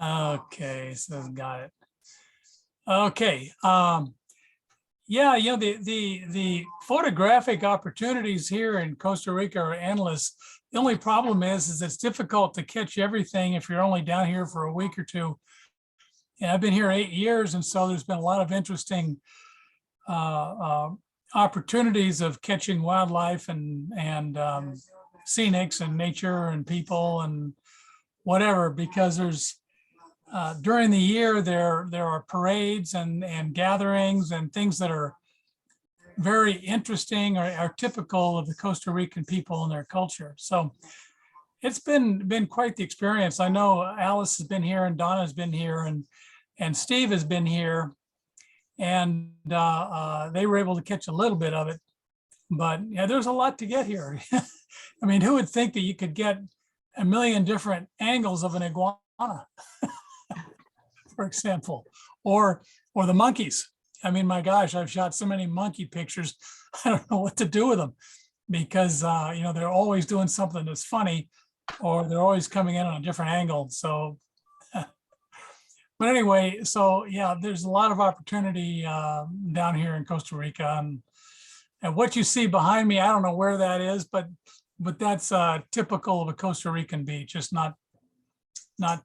Okay, so got it. Okay. Yeah, you know, the photographic opportunities here in Costa Rica are endless. The only problem is it's difficult to catch everything if you're only down here for a week or two. And I've been here 8 years, and so there's been a lot of interesting opportunities of catching wildlife and scenics and nature and people and whatever, because there's during the year there are parades and gatherings and things that are very interesting or are typical of the Costa Rican people and their culture. So it's been quite the experience. I know Alice has been here and Donna's been here and Steve has been here, and they were able to catch a little bit of it. But yeah, there's a lot to get here. I mean, who would think that you could get a million different angles of an iguana, for example, or the monkeys. I mean, my gosh, I've shot so many monkey pictures. I don't know what to do with them, because you know, they're always doing something that's funny, or they're always coming in on a different angle. So, but anyway, so yeah, there's a lot of opportunity down here in Costa Rica, and what you see behind me, I don't know where that is, but that's typical of a Costa Rican beach. It's not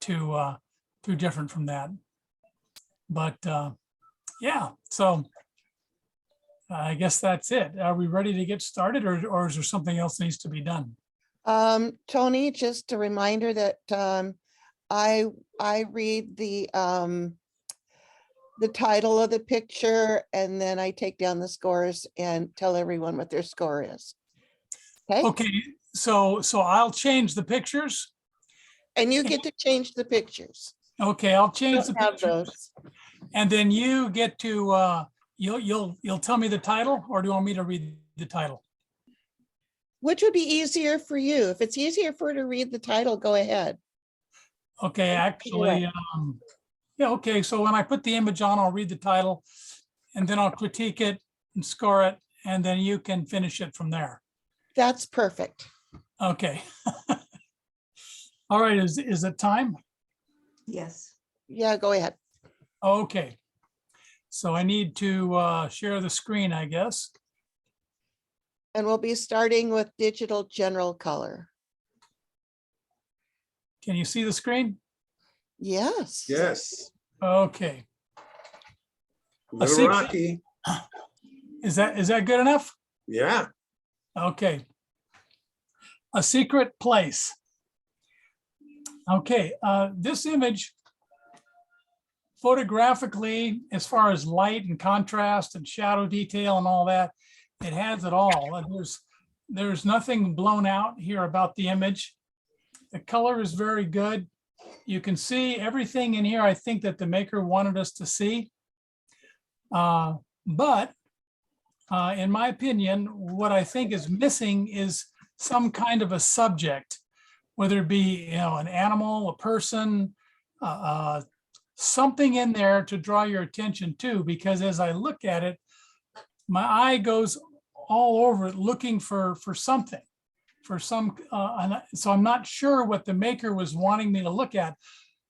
too different from that. But yeah, so I guess that's it. Are we ready to get started, or is there something else that needs to be done? Tony, just a reminder that I read the title of the picture, and then I take down the scores and tell everyone what their score is. Okay. Okay, so I'll change the pictures. And you get to change the pictures. Okay, I'll change the Don't have pictures. those. And then you get to you'll tell me the title, or do you want me to read the title? Which would be easier for you? If it's easier for her to read the title, go ahead. Okay, actually, yeah, okay. So when I put the image on, I'll read the title, and then I'll critique it and score it, and then you can finish it from there. That's perfect. Okay. All right, is it time? Yes. Yeah, go ahead. Okay. So I need to share the screen, I guess. And we'll be starting with digital general color. Can you see the screen? Yes. Yes. Okay. A little secret- rocky. Is that good enough? Yeah. Okay. A secret place. Okay, this image photographically, as far as light and contrast and shadow detail and all that, it has it all. There's nothing blown out here about the image. The color is very good. You can see everything in here I think that the maker wanted us to see. But in my opinion, what I think is missing is some kind of a subject, whether it be, you know, an animal, a person, something in there to draw your attention to, because as I look at it, my eye goes all over it looking for something, for some, so I'm not sure what the maker was wanting me to look at.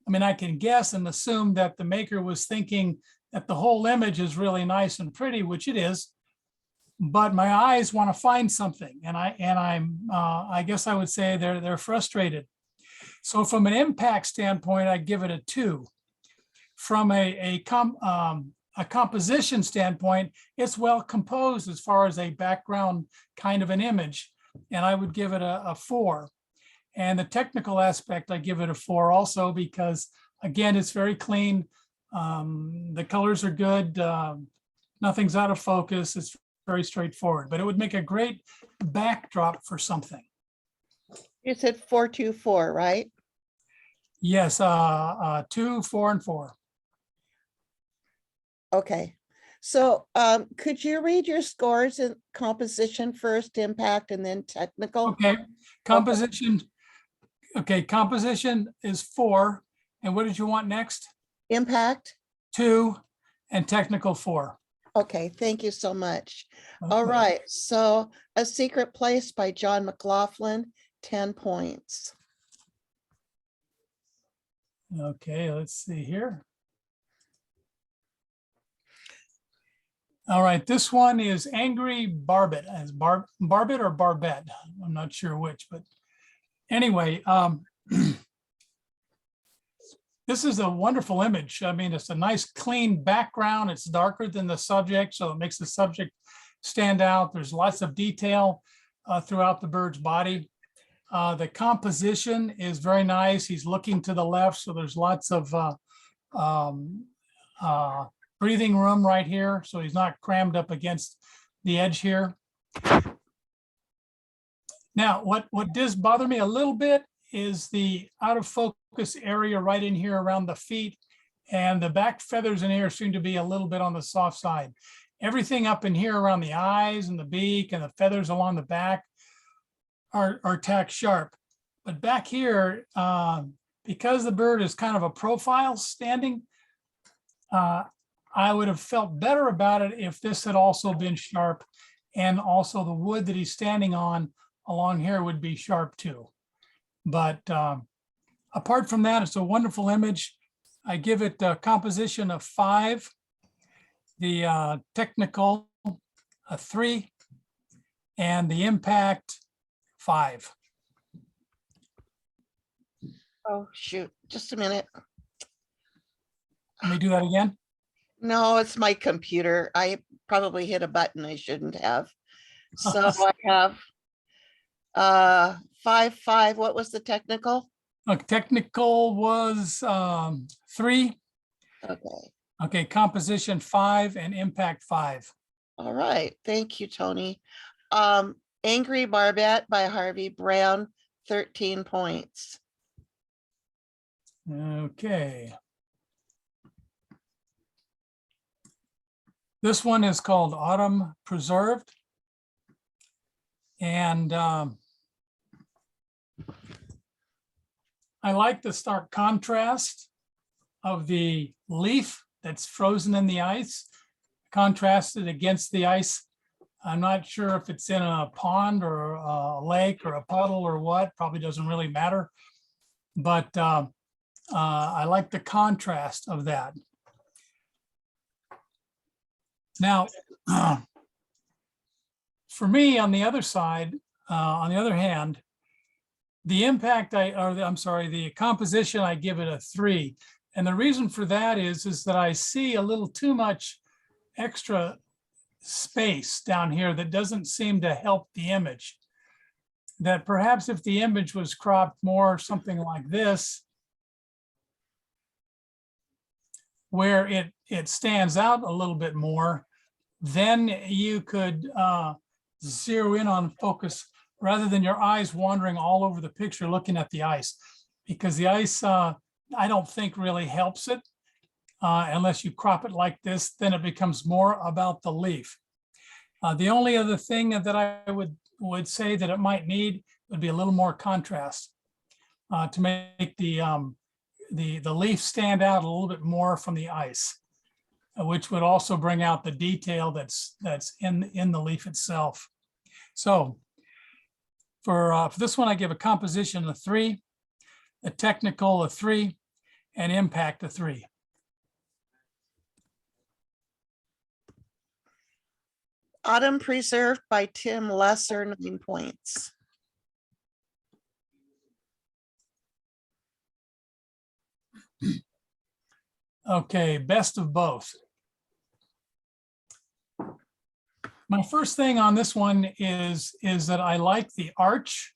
I mean, I can guess and assume that the maker was thinking that the whole image is really nice and pretty, which it is, but my eyes want to find something, and I guess I would say they're frustrated. So from an impact standpoint, I give it a 2. From a composition standpoint, it's well composed as far as a background kind of an image, and I would give it a 4. And the technical aspect, I give it a 4 also, because again, it's very clean. The colors are good. Nothing's out of focus. It's very straightforward, but it would make a great backdrop for something. You said 424, right? Yes, 2, 4, and 4. Okay. So could you read your scores in composition first, impact, and then technical? Okay, composition. Okay, composition is 4. And what did you want next? Impact? 2, and technical 4. Okay, thank you so much. All Okay. right, so A Secret Place by John McLaughlin, 10 points. Okay, let's see here. All right, this one is Angry Barbet, as Barbet or Barbet. I'm not sure which, but anyway, this is a wonderful image. I mean, it's a nice clean background. It's darker than the subject, so it makes the subject stand out. There's lots of detail throughout the bird's body. The composition is very nice. He's looking to the left, so there's lots of breathing room right here, so he's not crammed up against the edge here. Now, what does bother me a little bit is the out of focus area right in here around the feet, and the back feathers in here seem to be a little bit on the soft side. Everything up in here around the eyes and the beak and the feathers along the back are tack sharp. But back here, because the bird is kind of a profile standing, I would have felt better about it if this had also been sharp, and also the wood that he's standing on along here would be sharp too. But apart from that, it's a wonderful image. I give it a composition of 5, the technical a 3, and the impact 5. Oh, shoot, just a minute. Let me do that again. No, it's my computer. I probably hit a button I shouldn't have. So I have 5. What was the technical? Technical was 3. Okay. Okay, composition 5 and impact 5. All right. Thank you, Tony. Angry Barbet by Harvey Brown, 13 points. Okay. This one is called Autumn Preserved. And I like the stark contrast of the leaf that's frozen in the ice, contrasted against the ice. I'm not sure if it's in a pond or a lake or a puddle or what, probably doesn't really matter. But I like the contrast of that. Now, for me, on the other side, on the other hand, the impact the composition, I give it a 3. And the reason for that is that I see a little too much extra space down here that doesn't seem to help the image. That perhaps if the image was cropped more, something like this, where it stands out a little bit more, then you could zero in on focus rather than your eyes wandering all over the picture looking at the ice, because the ice, I don't think really helps it unless you crop it like this. Then it becomes more about the leaf. The only other thing that I would say that it might need would be a little more contrast to make the leaf stand out a little bit more from the ice, which would also bring out the detail that's in the leaf itself. So for this one, I give a composition a 3, a technical a 3, and impact a 3. Autumn Preserved by Tim Lesser, 9 points. Okay, best of both. My first thing on this one is that I like the arch,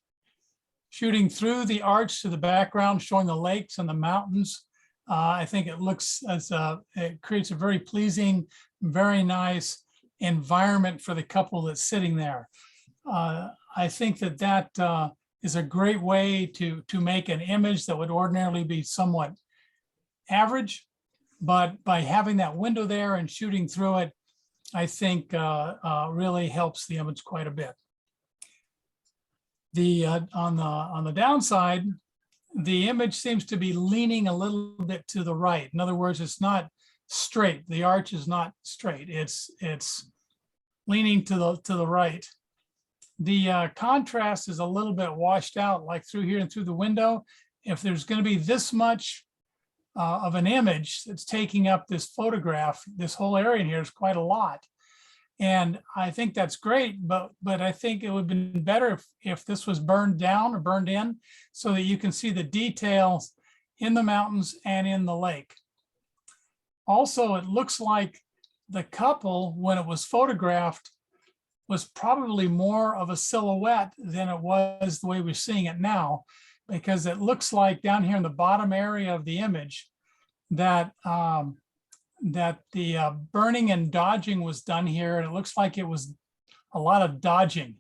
shooting through the arch to the background, showing the lakes and the mountains. I think it looks it creates a very pleasing, very nice environment for the couple that's sitting there. I think that is a great way to make an image that would ordinarily be somewhat average, but by having that window there and shooting through it, I think really helps the image quite a bit. On the downside, the image seems to be leaning a little bit to the right. In other words, it's not straight. The arch is not straight. It's leaning to the right. The contrast is a little bit washed out, like through here and through the window. If there's going to be this much of an image that's taking up this photograph. This whole area in here is quite a lot. And I think that's great, but I think it would have been better if this was burned down or burned in so that you can see the details in the mountains and in the lake. Also, it looks like the couple, when it was photographed, was probably more of a silhouette than it was the way we're seeing it now, because it looks like down here in the bottom area of the image that that the burning and dodging was done here. And it looks like it was a lot of dodging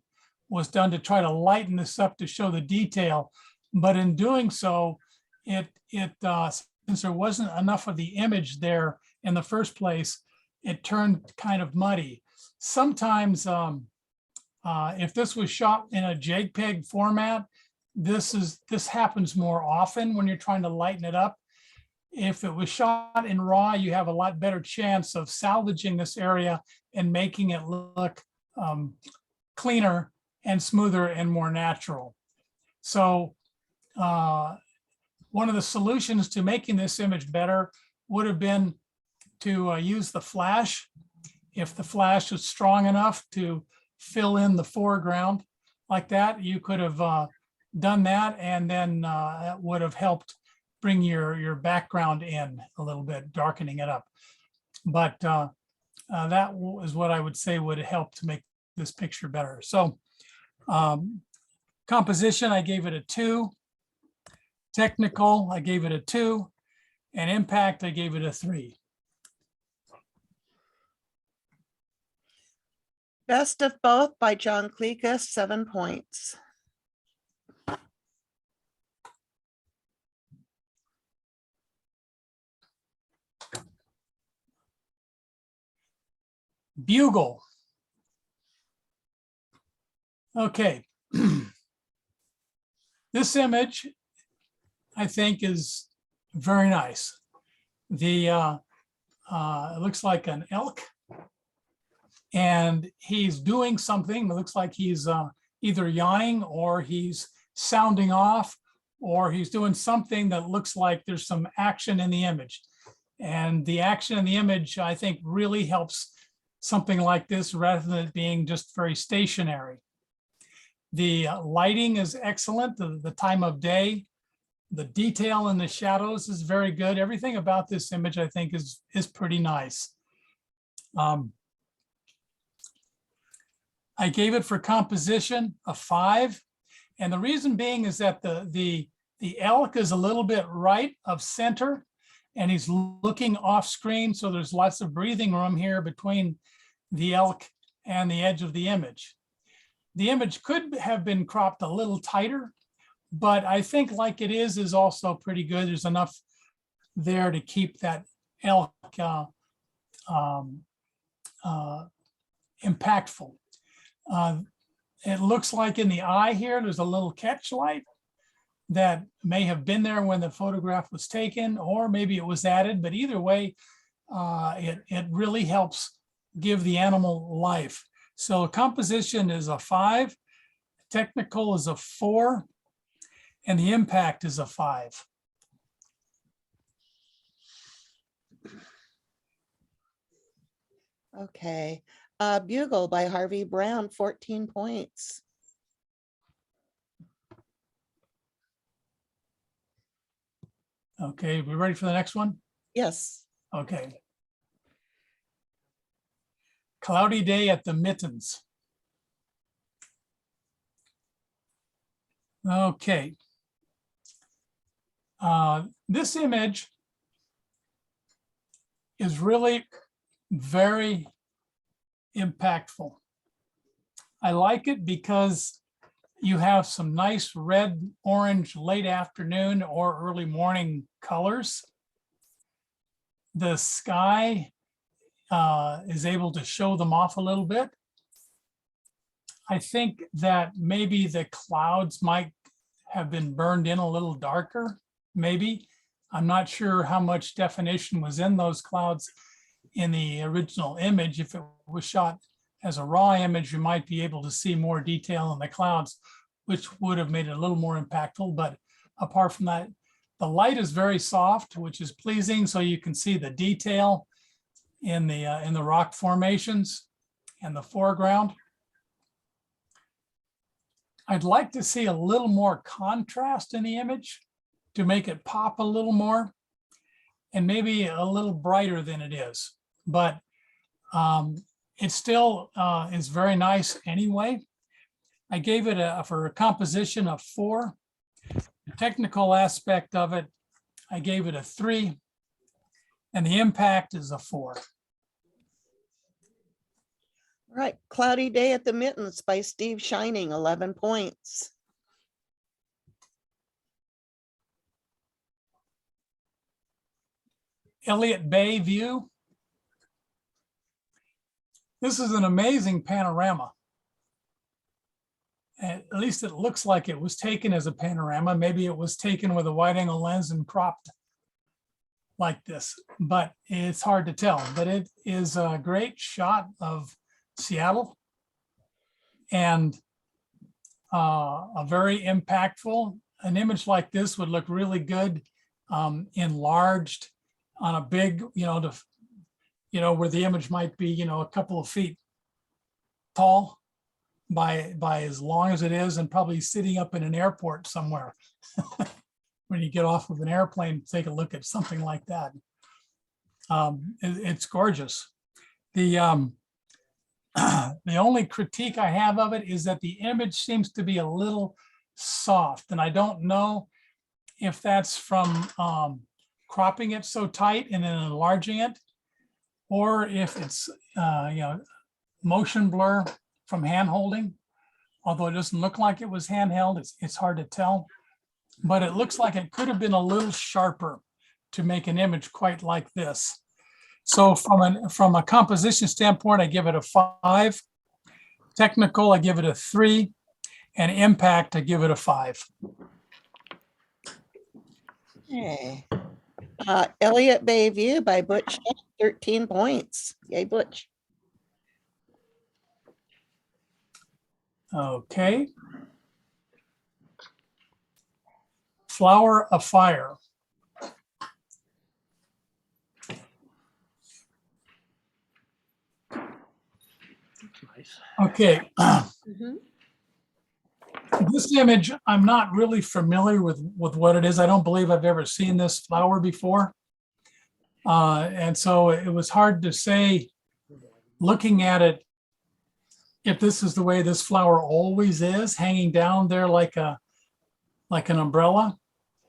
was done to try to lighten this up to show the detail. But in doing so, since there wasn't enough of the image there in the first place, it turned kind of muddy. Sometimes if this was shot in a JPEG format, this happens more often when you're trying to lighten it up. If it was shot in RAW, you have a lot better chance of salvaging this area and making it look cleaner and smoother and more natural. So one of the solutions to making this image better would have been to use the flash. If the flash was strong enough to fill in the foreground like that, you could have done that, and then that would have helped bring your background in a little bit, darkening it up. But that is what I would say would help to make this picture better. So composition, I gave it a 2. Technical, I gave it a 2. And impact, I gave it a 3. Best of Both by John Cleese, 7 points. Bugle. Okay. This image, I think, is very nice. It looks like an elk, and he's doing something. It looks like he's either yawning or he's sounding off, or he's doing something that looks like there's some action in the image. And the action in the image, I think, really helps something like this rather than it being just very stationary. The lighting is excellent, the time of day, the detail in the shadows is very good. Everything about this image, I think, is pretty nice. I gave it for composition a 5. And the reason being is that the elk is a little bit right of center, and he's looking off screen. So there's lots of breathing room here between the elk and the edge of the image. The image could have been cropped a little tighter, but I think like it is also pretty good. There's enough there to keep that elk impactful. It looks like in the eye here, there's a little catch light that may have been there when the photograph was taken, or maybe it was added, but either way, it really helps give the animal life. So composition is a 5, technical is a 4, and the impact is a 5. Okay. Bugle by Harvey Brown, 14 points. Okay, we ready for the next one? Yes. Okay. Cloudy Day at the Mittens. Okay. This image is really very impactful. I like it because you have some nice red, orange, late afternoon or early morning colors. The sky is able to show them off a little bit. I think that maybe the clouds might have been burned in a little darker, maybe. I'm not sure how much definition was in those clouds in the original image. If it was shot as a raw image, you might be able to see more detail in the clouds, which would have made it a little more impactful. But apart from that, The light is very soft, which is pleasing, so you can see the detail in the rock formations and the foreground. I'd like to see a little more contrast in the image to make it pop a little more and maybe a little brighter than it is. But it still is very nice anyway. I gave it for a composition of 4. The technical aspect of it, I gave it a 3. And the impact is a 4. All right, Cloudy Day at the Mittens by Steve Shining, 11 points. Elliott Bay view. This is an amazing panorama. At least it looks like it was taken as a panorama. Maybe it was taken with a wide angle lens and cropped like this, but it's hard to tell. But it is a great shot of Seattle and a very impactful. An image like this would look really good enlarged on a big, where the image might be, a couple of feet tall by as long as it is, and probably sitting up in an airport somewhere. When you get off of an airplane, take a look at something like that. It's gorgeous. The only critique I have of it is that the image seems to be a little soft, and I don't know if that's from cropping it so tight and then enlarging it, or if it's motion blur from hand holding. Although it doesn't look like it was handheld, it's hard to tell. But it looks like it could have been a little sharper to make an image quite like this. So from a composition standpoint, I give it a 5. Technical, I give it a 3. And impact, I give it a 5. Okay. Elliott Bay View by Butch, 13 points. Yay, Butch. Okay. Flower of Fire. Okay. This image, I'm not really familiar with what it is. I don't believe I've ever seen this flower before. And so it was hard to say, looking at it, if this is the way this flower always is, hanging down there like an umbrella,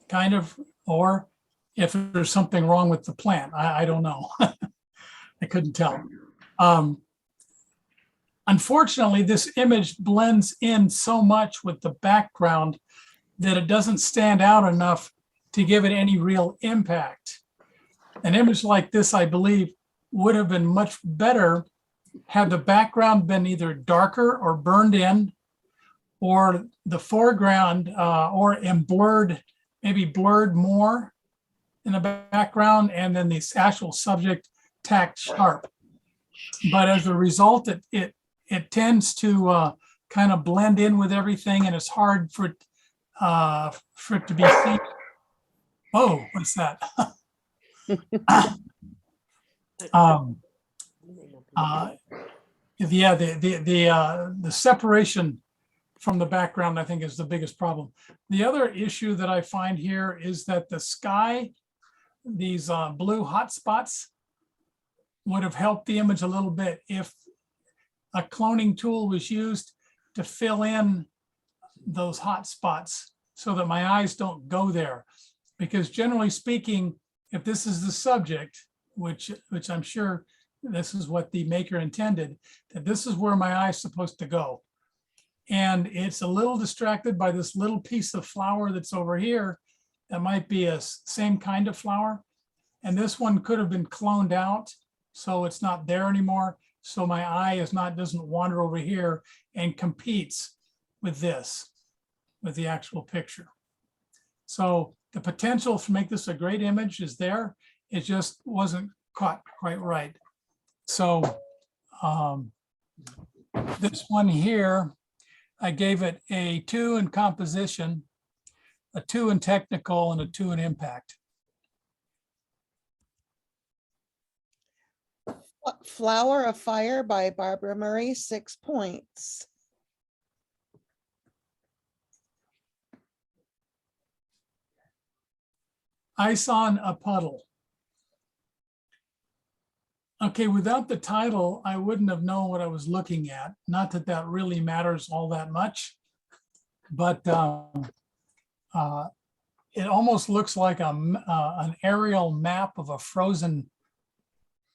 kind of, or if there's something wrong with the plant. I don't know. I couldn't tell. Unfortunately, this image blends in so much with the background that it doesn't stand out enough to give it any real impact. An image like this, I believe, would have been much better had the background been either darker or burned in, or the foreground or blurred, maybe blurred more in the background, and then the actual subject tacked sharp. But as a result, it tends to kind of blend in with everything, and it's hard for it to be seen. Oh, what's that? Yeah, the separation from the background, I think, is the biggest problem. The other issue that I find here is that the sky, these blue hot spots, would have helped the image a little bit if a cloning tool was used to fill in those hot spots so that my eyes don't go there. Because generally speaking, if this is the subject, which I'm sure this is what the maker intended, that this is where my eye is supposed to go. And it's a little distracted by this little piece of flower that's over here that might be a same kind of flower. And this one could have been cloned out, so it's not there anymore. So my eye doesn't wander over here and competes with this, with the actual picture. So the potential to make this a great image is there. It just wasn't caught quite right. So this one here, I gave it a 2 in composition, a 2 in technical and a 2 in impact. Flower of Fire by Barbara Murray, 6 points. Ice on a Puddle. Okay, without the title, I wouldn't have known what I was looking at. Not that that really matters all that much, but it almost looks like an aerial map of a frozen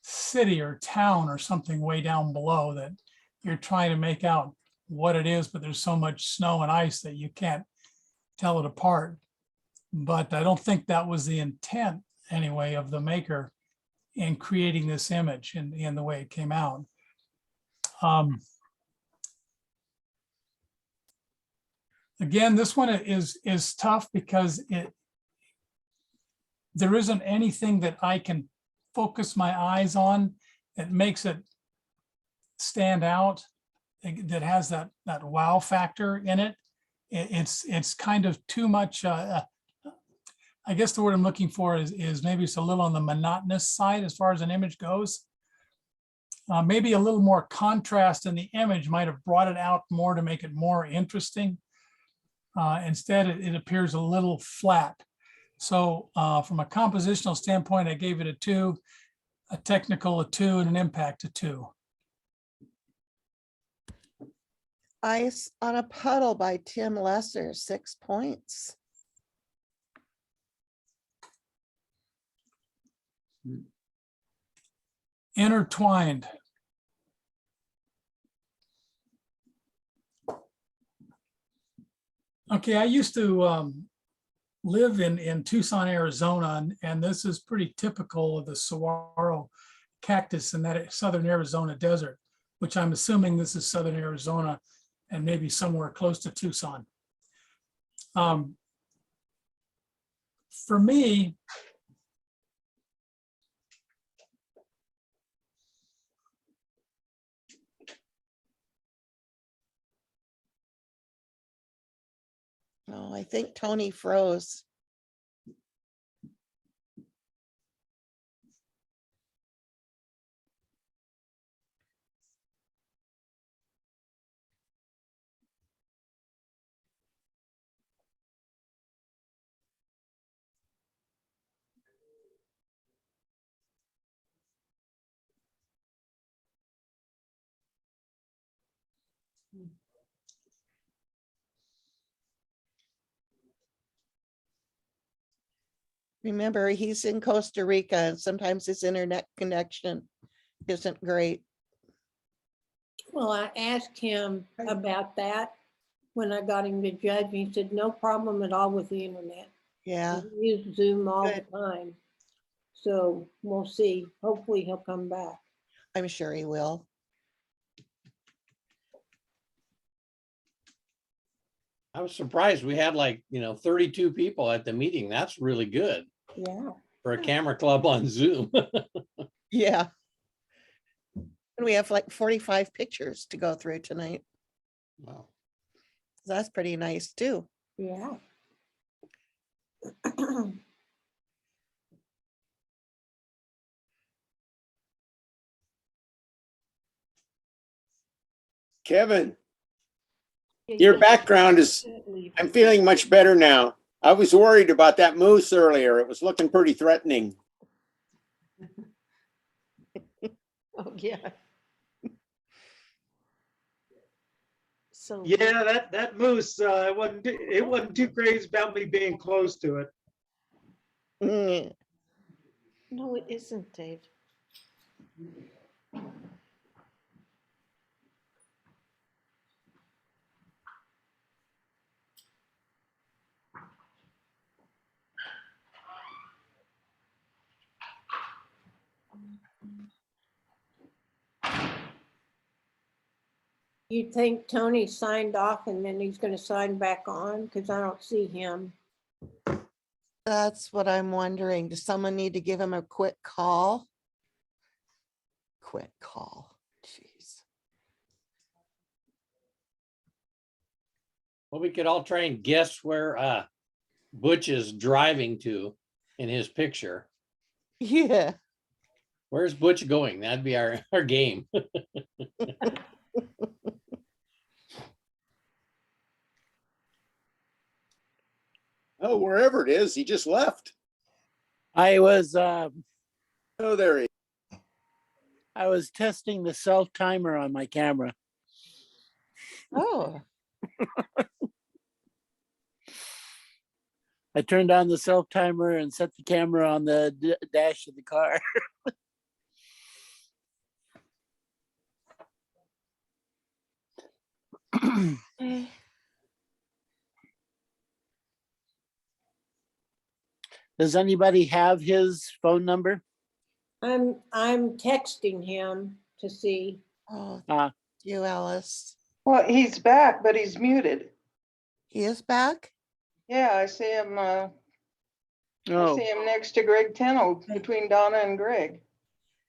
city or town or something way down below that you're trying to make out what it is, but there's so much snow and ice that you can't tell it apart. But I don't think that was the intent anyway of the maker in creating this image and in the way it came out. Again, this one is tough because there isn't anything that I can focus my eyes on that makes it stand out, that has that wow factor in it. It's kind of too much. I guess the word I'm looking for is maybe it's a little on the monotonous side as far as an image goes. Maybe a little more contrast in the image might have brought it out more to make it more interesting. Instead, it appears a little flat. So from a compositional standpoint, I gave it a 2, a technical a 2, and an impact a 2. Ice on a Puddle by Tim Lesser, 6 points. Intertwined. Okay, I used to live in Tucson, Arizona, and this is pretty typical of the saguaro cactus in that southern Arizona desert, which I'm assuming this is southern Arizona and maybe somewhere close to Tucson. For me, Oh, I think Tony froze. Remember, he's in Costa Rica and sometimes his internet connection isn't great. Well, I asked him about that when I got him to judge. He said, no problem at all with the internet. Yeah, We use Zoom all Good. the time. So we'll see. Hopefully he'll come back. I'm sure he will. I was surprised we had 32 people at the meeting. That's really good Yeah. for a camera club on Zoom. Yeah. And we have like 45 pictures to go through tonight. Wow. That's pretty nice too. Yeah. Kevin, your background is, I'm feeling much better now. I was worried about that moose earlier. It was looking pretty threatening. Oh, yeah. So. Yeah, that moose, it wasn't too crazy about me being close to it. Mm. No, it isn't, Dave. You think Tony signed off and then he's going to sign back on? Because I don't see him. That's what I'm wondering. Does someone need to give him a quick call? Quick call. Jeez. Well, we could all try and guess where Butch is driving to in his picture. Yeah. Where's Butch going? That'd be our game. Oh, wherever it is, he just left. I was Oh, there he. I was testing the self timer on my camera. Oh, I turned on the self timer and set the camera on the dash of the car. Does anybody have his phone number? I'm texting him to see. oh, Uh, you, Alice. Well, he's back, but he's muted. He is back? Yeah, I see him, I oh, see him next to Greg Teno, between Donna and Greg.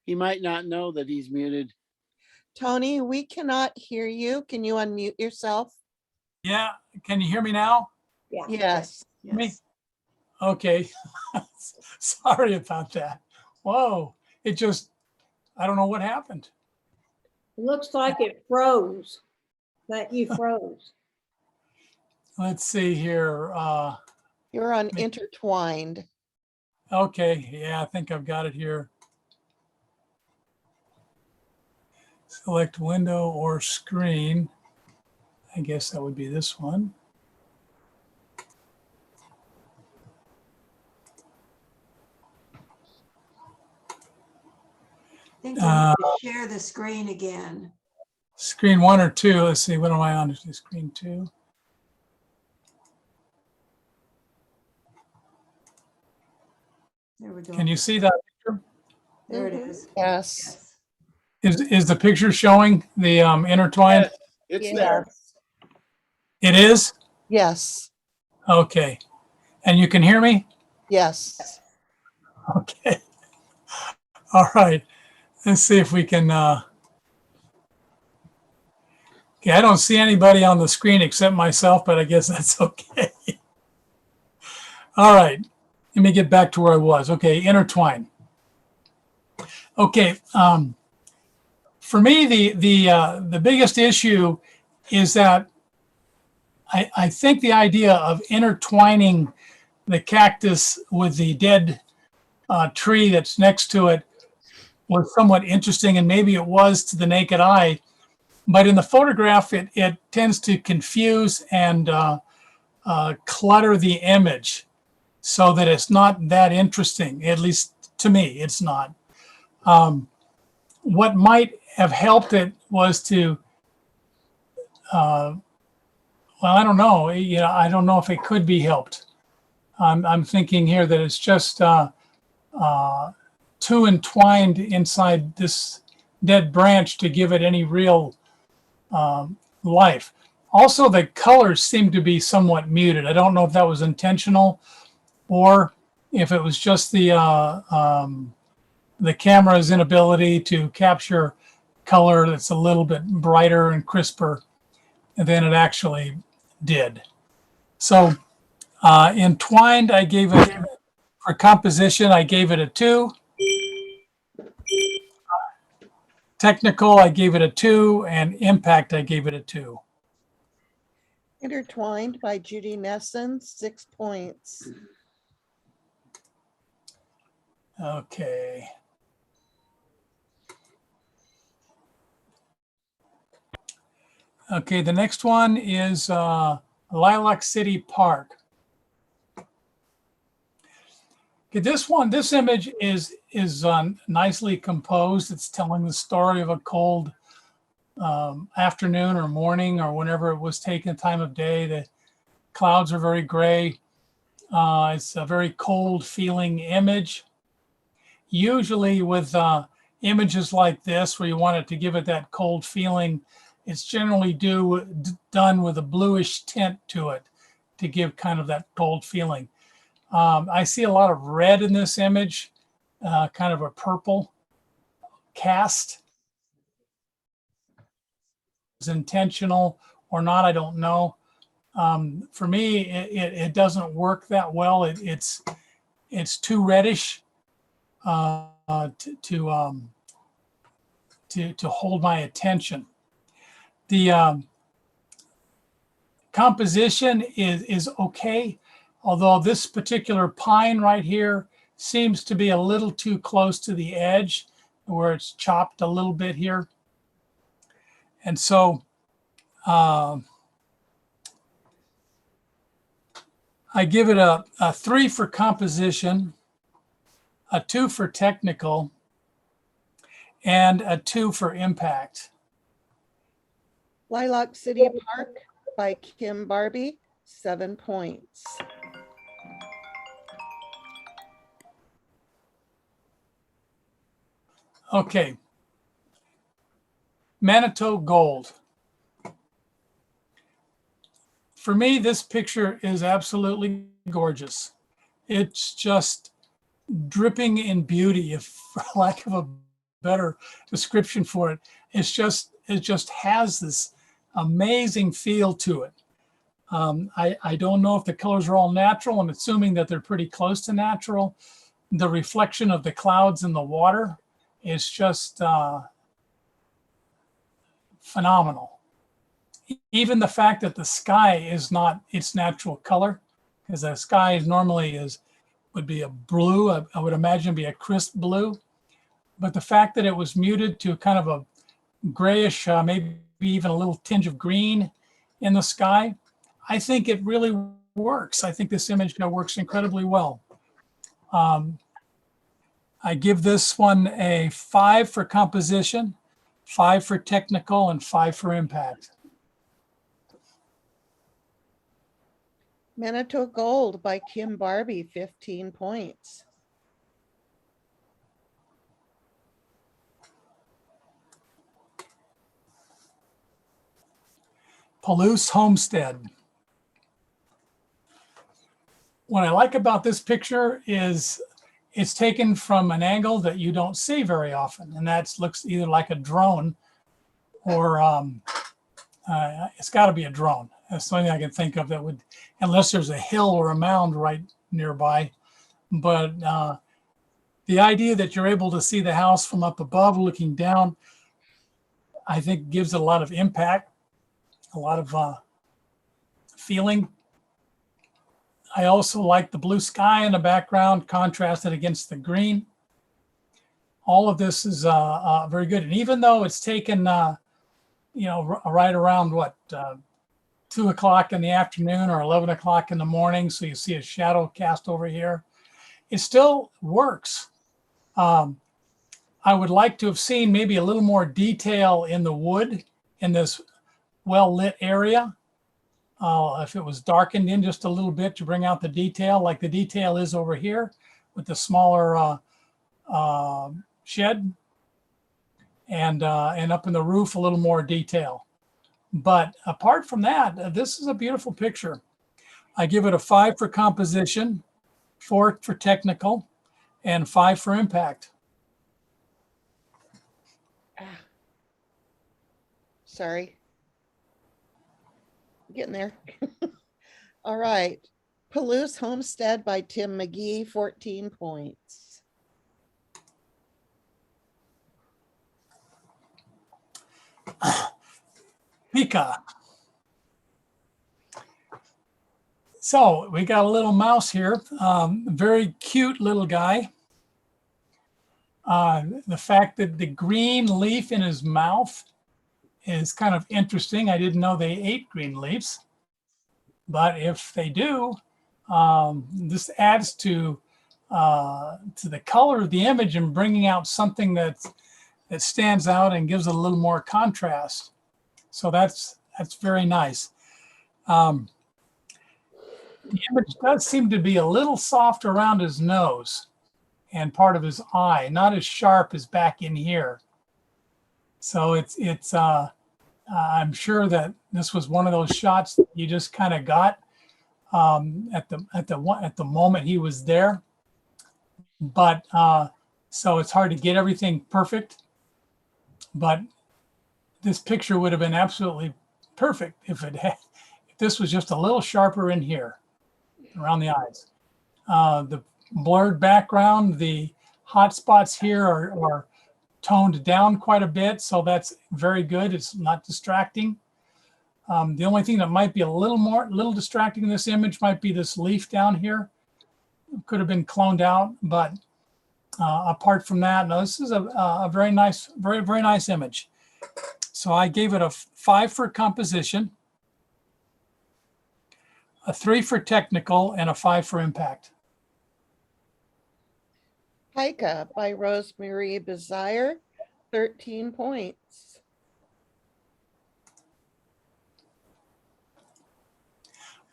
he might not know that he's muted. Tony, we cannot hear you. Can you unmute yourself? Yeah, can you hear me now? Yeah. Yes. Me? Okay. Sorry about that. Whoa, it just, I don't know what happened. It looks like it froze, that you froze. Let's see here. You're on intertwined. Okay, yeah, I think I've got it here. Select window or screen. I guess that would be this one. I think you need to share the screen again. Screen 1 or 2. Let's see, what am I on? Screen 2. There we go. Can you see that picture? There it is. Yes. Yes. Is the picture showing the intertwined? It's Yes. there. It is? Yes. Okay. And you can hear me? Yes. Okay. All right. Let's see if we can. Okay, I don't see anybody on the screen except myself, but I guess that's okay. All right. Let me get back to where I was. Okay, intertwine. Okay. For me, the biggest issue is that I think the idea of intertwining the cactus with the dead tree that's next to it was somewhat interesting, and maybe it was to the naked eye, but in the photograph, it tends to confuse and clutter the image so that it's not that interesting. At least to me, it's not. What might have helped it was to, well, I don't know. You know, I don't know if it could be helped. I'm thinking here that it's just too entwined inside this dead branch to give it any real life. Also, the colors seem to be somewhat muted. I don't know if that was intentional or if it was just the camera's inability to capture color that's a little bit brighter and crisper than it actually did. So entwined, I gave it, for composition, I gave it a 2. Technical, I gave it a 2, and impact, I gave it a 2. Intertwined by Judy Nesson, 6 points. Okay. Okay, the next one is Lilac City Park. Okay, this image is nicely composed. It's telling the story of a cold afternoon or morning or whenever it was taken, time of day. The clouds are very gray. It's a very cold feeling image. Usually with images like this, where you want it to give it that cold feeling, it's generally done with a bluish tint to it to give kind of that cold feeling. I see a lot of red in this image, kind of a purple cast. Is intentional or not, I don't know. For me, it doesn't work that well. It's too reddish to hold my attention. The composition is okay, although this particular pine right here seems to be a little too close to the edge where it's chopped a little bit here. And so I give it a 3 for composition, a 2 for technical, and a 2 for impact. Lilac City Park by Kim Barbie, 7 points. Okay. Manitou Gold. For me, this picture is absolutely gorgeous. It's just dripping in beauty, if for lack of a better description for it. It just has this amazing feel to it. I don't know if the colors are all natural. I'm assuming that they're pretty close to natural. The reflection of the clouds in the water is just phenomenal. Even the fact that the sky is not its natural color, because the sky normally would be a blue. I would imagine be a crisp blue, but the fact that it was muted to kind of a grayish, maybe even a little tinge of green in the sky, I think it really works. I think this image works incredibly well. I give this one a 5 for composition, 5 for technical, and 5 for impact. Manitou Gold by Kim Barbie, 15 points. Palouse Homestead. What I like about this picture is it's taken from an angle that you don't see very often, and that looks either like a drone or it's got to be a drone. That's the only thing I can think of that would, unless there's a hill or a mound right nearby. But the idea that you're able to see the house from up above looking down, I think gives it a lot of impact, a lot of feeling. I also like the blue sky in the background contrasted against the green. All of this is very good. And even though it's taken, right around 2 o'clock in the afternoon or 11 o'clock in the morning, so you see a shadow cast over here, it still works. I would like to have seen maybe a little more detail in the wood in this well-lit area. If it was darkened in just a little bit to bring out the detail, like the detail is over here with the smaller shed, and up in the roof a little more detail. But apart from that, this is a beautiful picture. I give it a 5 for composition, 4 for technical, and 5 for impact. Sorry. Getting there. All right. Palouse Homestead by Tim McGee, 14 points. Pika. So we got a little mouse here, very cute little guy. The fact that the green leaf in his mouth is kind of interesting. I didn't know they ate green leaves, but if they do, this adds to the color of the image and bringing out something that stands out and gives it a little more contrast. So that's very nice. The image does seem to be a little soft around his nose and part of his eye, not as sharp as back in here. So it's I'm sure that this was one of those shots that you just kind of got at the moment he was there. But so it's hard to get everything perfect. But this picture would have been absolutely perfect if this was just a little sharper in here around the eyes. The blurred background, the hot spots here are toned down quite a bit, so that's very good. It's not distracting. The only thing that might be a little distracting in this image might be this leaf down here. It could have been cloned out, but apart from that, no, this is a very nice, very nice image. So I gave it a 5 for composition, a 3 for technical, and a 5 for impact. Pika by Rosemary Desire, 13 points.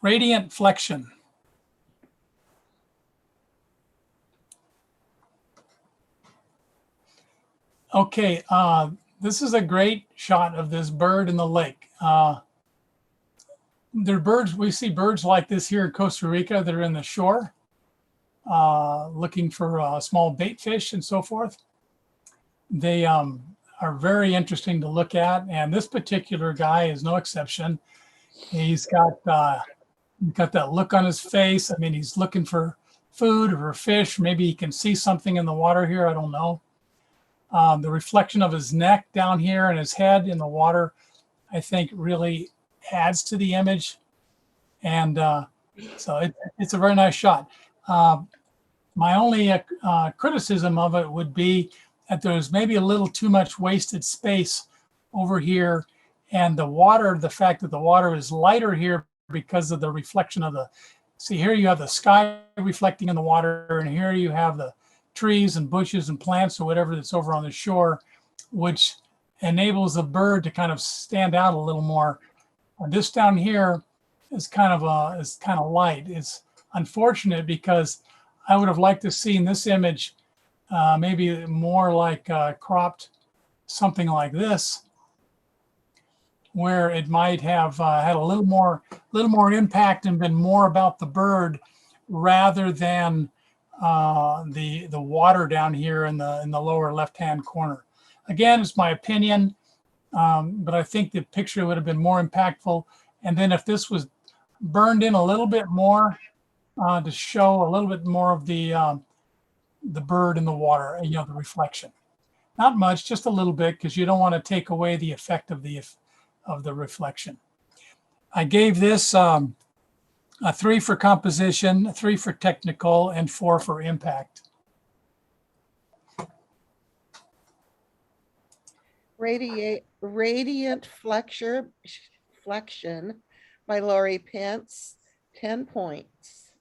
Radiant flexion. Okay, this is a great shot of this bird in the lake. There are birds, we see birds like this here in Costa Rica that are in the shore, looking for small bait fish and so forth. They are very interesting to look at, and this particular guy is no exception. He's got that look on his face. I mean, he's looking for food or fish. Maybe he can see something in the water here. I don't know. The reflection of his neck down here and his head in the water, I think really adds to the image. And so it's a very nice shot. My only criticism of it would be that there's maybe a little too much wasted space over here. And the water, the fact that the water is lighter here because of the reflection of see here you have the sky reflecting in the water, and here you have the trees and bushes and plants or whatever that's over on the shore, which enables the bird to kind of stand out a little more. This down here is kind of light. It's unfortunate because I would have liked to see in this image maybe more like cropped something like this, where it might have had a little more impact and been more about the bird rather than the water down here in the lower left-hand corner. Again, it's my opinion, but I think the picture would have been more impactful. And then if this was burned in a little bit more to show a little bit more of the bird in the water, the reflection. Not much, just a little bit, because you don't want to take away the effect of the reflection. I gave this a 3 for composition, a 3 for technical, and 4 for impact. Radiant Flexion by Lori Pence, 10 points.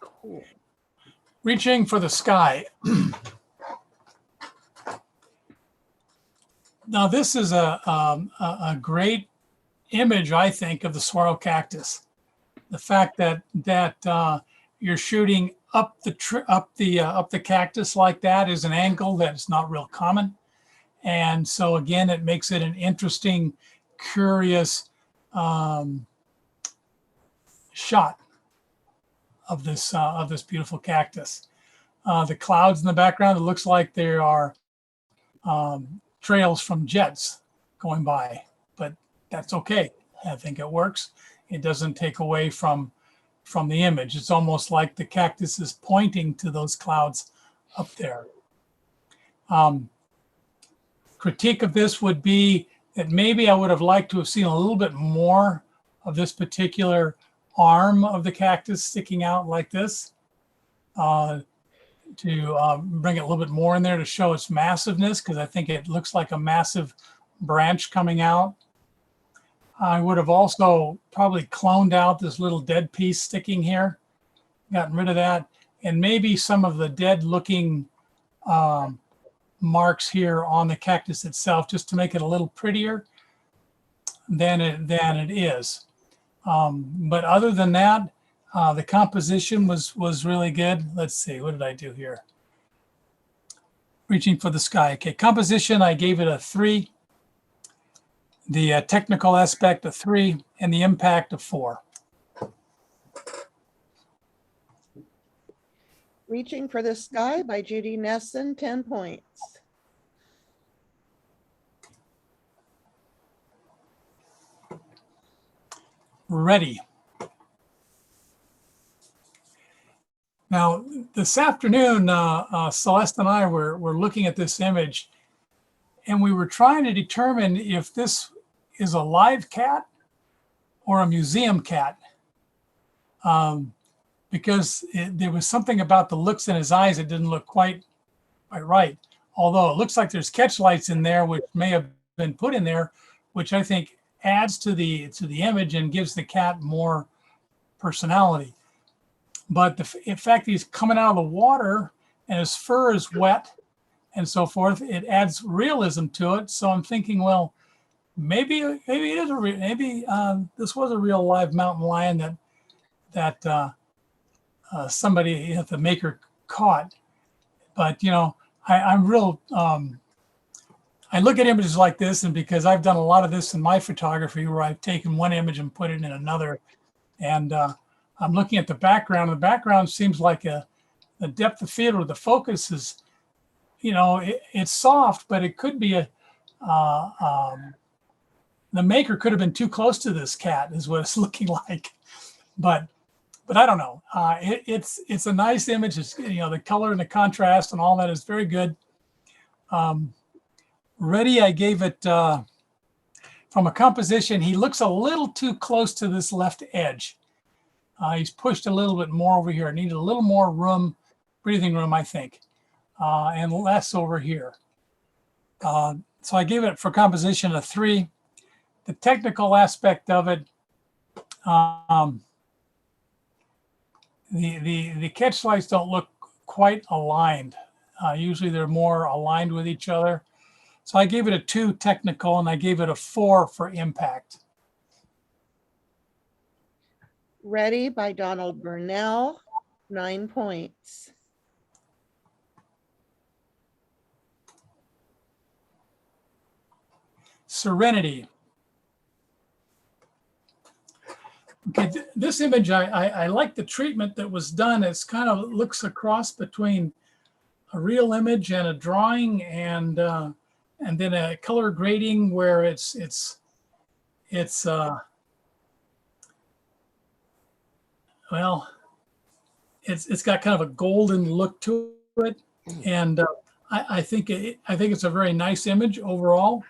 Cool. Reaching for the sky. Now this is a great image, I think, of the swirl cactus. The fact that you're shooting up the cactus like that is an angle that's not real common, and so again, it makes it an interesting, curious shot of this beautiful cactus. The clouds in the background, it looks like there are trails from jets going by, but that's okay. I think it works. It doesn't take away from the image. It's almost like the cactus is pointing to those clouds up there. Critique of this would be that maybe I would have liked to have seen a little bit more of this particular arm of the cactus sticking out like this, to bring it a little bit more in there to show its massiveness, because I think it looks like a massive branch coming out. I would have also probably cloned out this little dead piece sticking here, gotten rid of that, and maybe some of the dead looking marks here on the cactus itself, just to make it a little prettier than it is. But other than that, the composition was really good. Let's see, what did I do here? Reaching for the sky. Okay, composition, I gave it a 3. The technical aspect, a 3, and the impact, a 4. Reaching for the Sky by Judy Nesson, 10 points. Ready. Now, this afternoon, Celeste and I were looking at this image, and we were trying to determine if this is a live cat or a museum cat, because there was something about the looks in his eyes that didn't look quite right. Although it looks like there's catch lights in there, which may have been put in there, which I think adds to the image and gives the cat more personality. But in fact, he's coming out of the water and his fur is wet and so forth. It adds realism to it. So I'm thinking, well, maybe it is maybe this was a real live mountain lion that somebody, the maker, caught. But you know, I'm real. I look at images like this, and because I've done a lot of this in my photography, where I've taken one image and put it in another, and I'm looking at the background. The background seems like the depth of field, or the focus is, you know, it's soft, but it could be the maker could have been too close to this cat, is what it's looking like. But I don't know. It's a nice image. It's, you know, the color and the contrast and all that is very good. Ready, I gave it from a composition. He looks a little too close to this left edge. He's pushed a little bit more over here. Needed a little more room, breathing room, I think, and less over here. So I gave it for composition a 3. The technical aspect of it, the catch lights don't look quite aligned. Usually they're more aligned with each other. So I gave it a 2 technical, and I gave it a 4 for impact. Ready by Donald Burnell, 9 points. Serenity. Okay, this image, I like the treatment that was done. It's kind of looks a cross between a real image and a drawing, and then a color grading where it's got kind of a golden look to it, and I think it's a very nice image overall.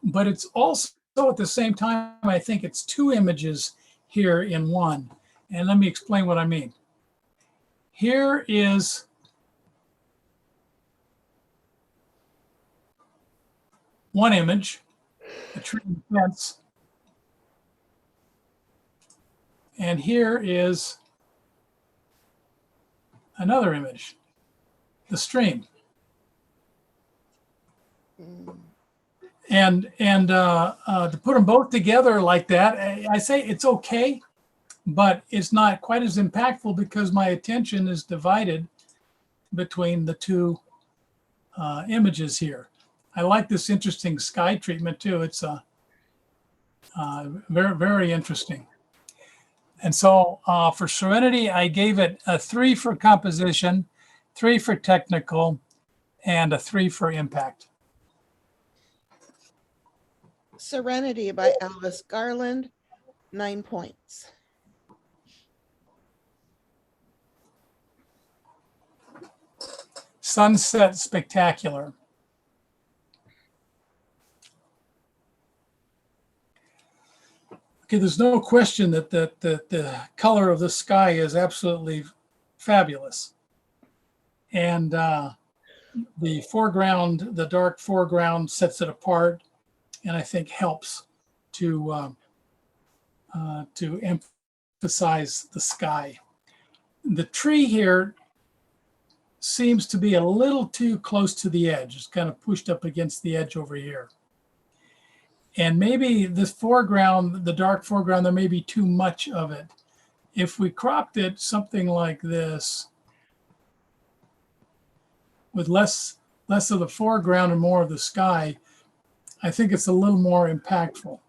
But it's also at the same time, I think it's 2 images here in one. And let me explain what I mean. Here is one image, a tree and fence. And here is another image, the stream. And to put them both together like that, I say it's okay, but it's not quite as impactful because my attention is divided between the 2 images here. I like this interesting sky treatment too. It's very, very interesting. And so for Serenity, I gave it a 3 for composition, 3 for technical, and a 3 for impact. Serenity by Alice Garland, 9 points. Sunset Spectacular. Okay, there's no question that the color of the sky is absolutely fabulous. And the foreground, the dark foreground sets it apart, and I think helps to emphasize the sky. The tree here seems to be a little too close to the edge. It's kind of pushed up against the edge over here. And maybe this foreground, the dark foreground, there may be too much of it. If we cropped it something like this, with less of the foreground and more of the sky, I think it's a little more impactful.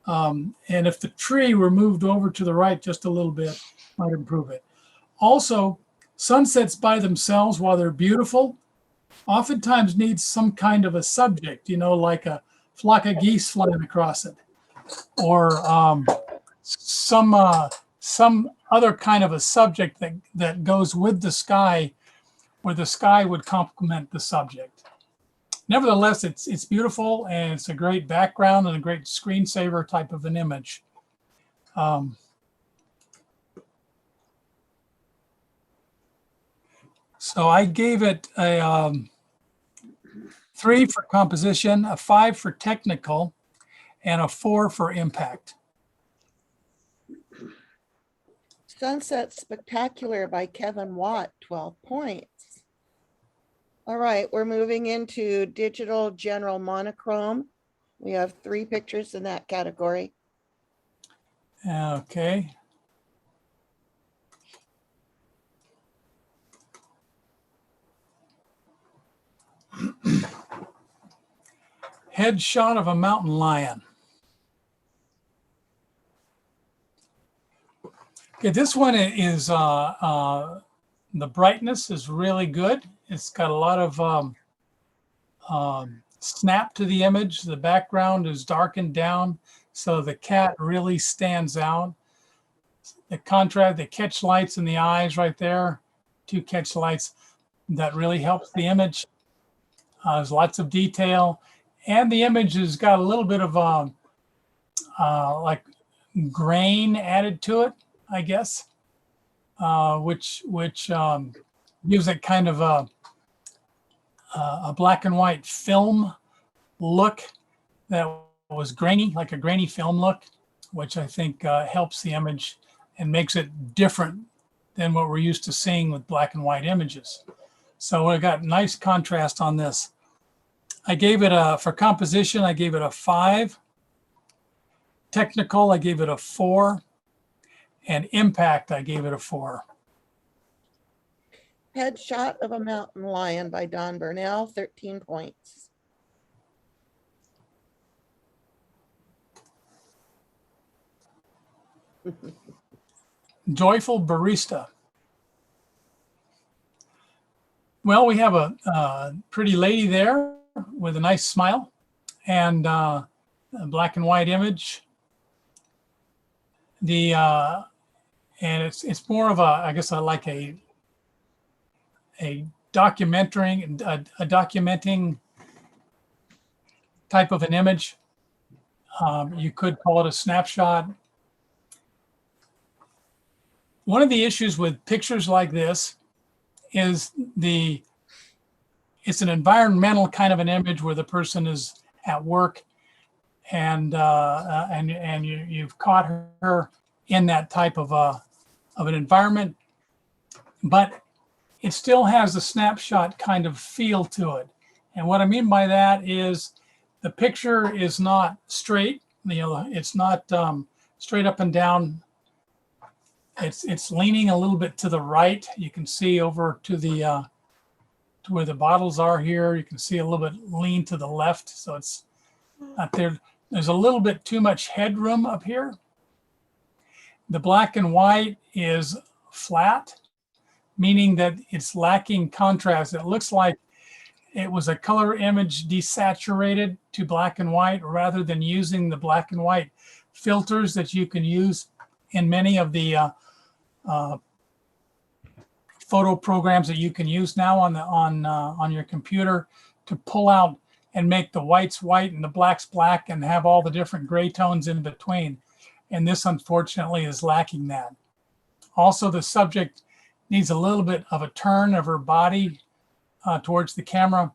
And if the tree were moved over to the right just a little bit, might improve it. Also, sunsets by themselves, while they're beautiful, oftentimes need some kind of a subject, you know, like a flock of geese flying across it, or some other kind of a subject that goes with the sky, where the sky would complement the subject. Nevertheless, it's beautiful, and it's a great background and a great screensaver type of an image. So I gave it a 3 for composition, a 5 for technical, and a 4 for impact. Sunset Spectacular by Kevin Watt, 12 points. All right, we're moving into digital general monochrome. We have 3 pictures in that category. Okay. Headshot of a mountain lion. Okay, this one is the brightness is really good. It's got a lot of snap to the image. The background is darkened down, so the cat really stands out. The contrast, the catch lights in the eyes right there, 2 catch lights, that really helps the image. There's lots of detail, and the image has got a little bit of like grain added to it, I guess, which gives it kind of a black and white film look that was grainy, like a grainy film look, which I think helps the image and makes it different than what we're used to seeing with black and white images. So I got nice contrast on this. I gave it for composition, I gave it a 5. Technical, I gave it a 4. And impact, I gave it a 4. Headshot of a mountain lion by Don Burnell, 13 points. Joyful barista. Well, we have a pretty lady there with a nice smile and a black and white image. And it's more of I guess I like a documenting type of an image. You could call it a snapshot. One of the issues with pictures like this is it's an environmental kind of an image where the person is at work and you've caught her in that type of an environment, but it still has a snapshot kind of feel to it. And what I mean by that is the picture is not straight, it's not straight up and down. It's leaning a little bit to the right. You can see over to the to where the bottles are here. You can see a little bit lean to the left. So it's not there. There's a little bit too much headroom up here. The black and white is flat, meaning that it's lacking contrast. It looks like it was a color image desaturated to black and white rather than using the black and white filters that you can use in many of the photo programs that you can use now on your computer to pull out and make the whites white and the blacks black and have all the different gray tones in between. And this unfortunately is lacking that. Also, the subject needs a little bit of a turn of her body towards the camera.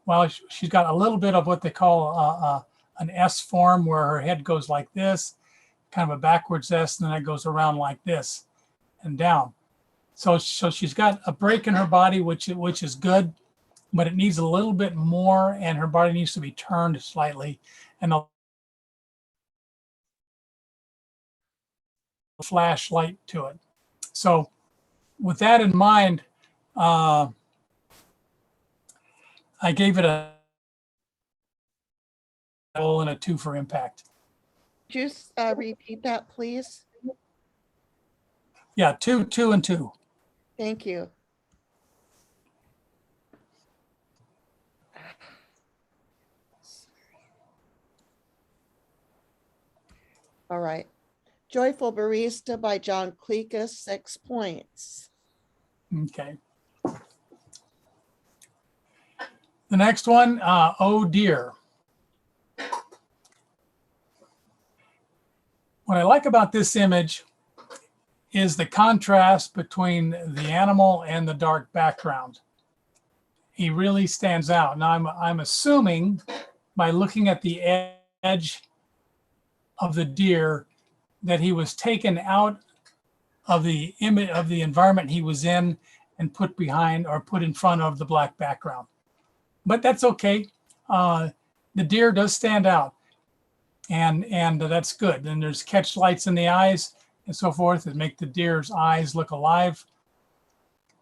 Well, she's got a little bit of what they call an S form, where her head goes like this, kind of a backwards S, and then it goes around like this and down. So she's got a break in her body, which is good, but it needs a little bit more, and her body needs to be turned slightly, and a flashlight to it. So with that in mind, I gave it a and a 2 for impact. Just repeat that, please. Yeah, 2, 2, and 2. Thank you. All right. Joyful Barista by John Cletus, 6 points. Okay. The next one, Oh Dear. What I like about this image is the contrast between the animal and the dark background. He really stands out. Now I'm assuming by looking at the edge of the deer that he was taken out of the image of the environment he was in and put behind or put in front of the black background. But that's okay. The deer does stand out, and that's good. And there's catch lights in the eyes and so forth that make the deer's eyes look alive.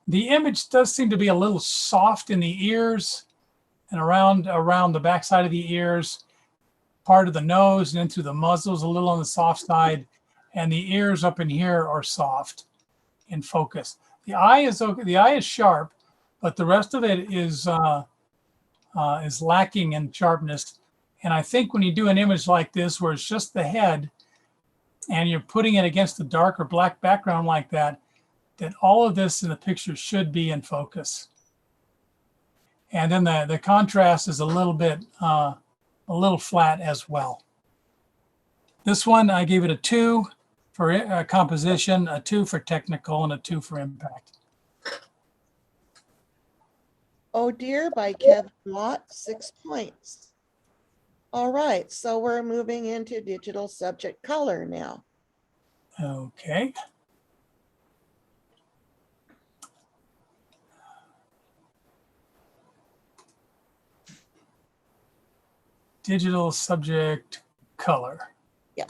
The image does seem to be a little soft in the ears and around the backside of the ears, part of the nose and into the muzzle's a little on the soft side, and the ears up in here are soft in focus. The eye is okay. The eye is sharp, but the rest of it is lacking in sharpness. And I think when you do an image like this, where it's just the head, and you're putting it against a dark or black background like that, that all of this in the picture should be in focus. And then the contrast is a little bit, a little flat as well. This one, I gave it a 2 for composition, a 2 for technical, and a 2 for impact. Oh Dear by Kevin Watt, 6 points. All right, so we're moving into digital subject color now. Okay. Digital subject color. Yeah.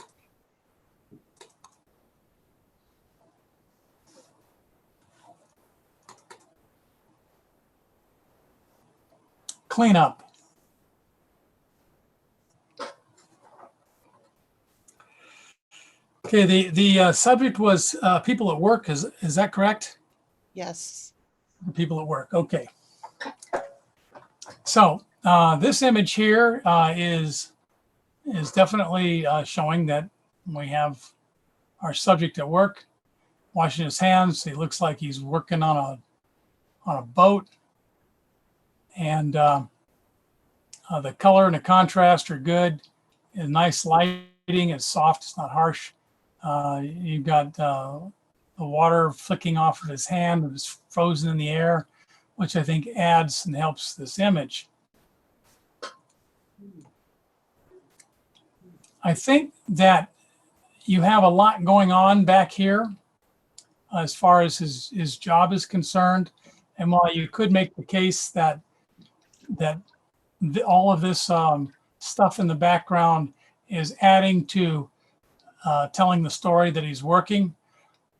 Clean up. Okay, the subject was people at work. Is that correct? Yes. People at work. Okay. So this image here is definitely showing that we have our subject at work, washing his hands. He looks like he's working on a boat, and the color and the contrast are good. And nice lighting. It's soft. It's not harsh. You've got the water flicking off of his hand. It's frozen in the air, which I think adds and helps this image. I think that you have a lot going on back here as far as his job is concerned. And while you could make the case that all of this stuff in the background is adding to telling the story that he's working,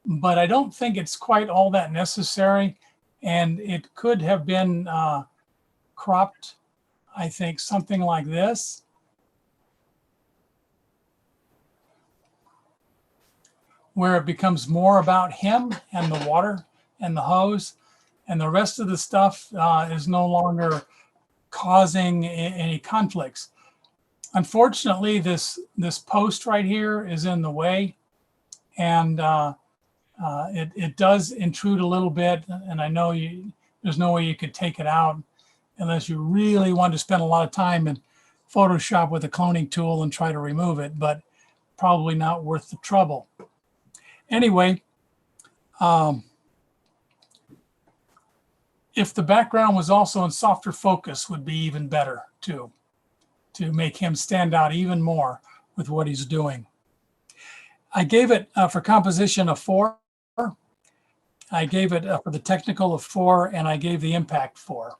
but I don't think it's quite all that necessary. And it could have been cropped, I think, something like this. Where it becomes more about him and the water and the hose, and the rest of the stuff is no longer causing any conflicts. Unfortunately, this post right here is in the way, and it does intrude a little bit. And I know there's no way you could take it out unless you really want to spend a lot of time in Photoshop with a cloning tool and try to remove it, but probably not worth the trouble. Anyway, if the background was also in softer focus, would be even better too, to make him stand out even more with what he's doing. I gave it for composition a 4. I gave it for the technical a 4, and I gave the impact 4.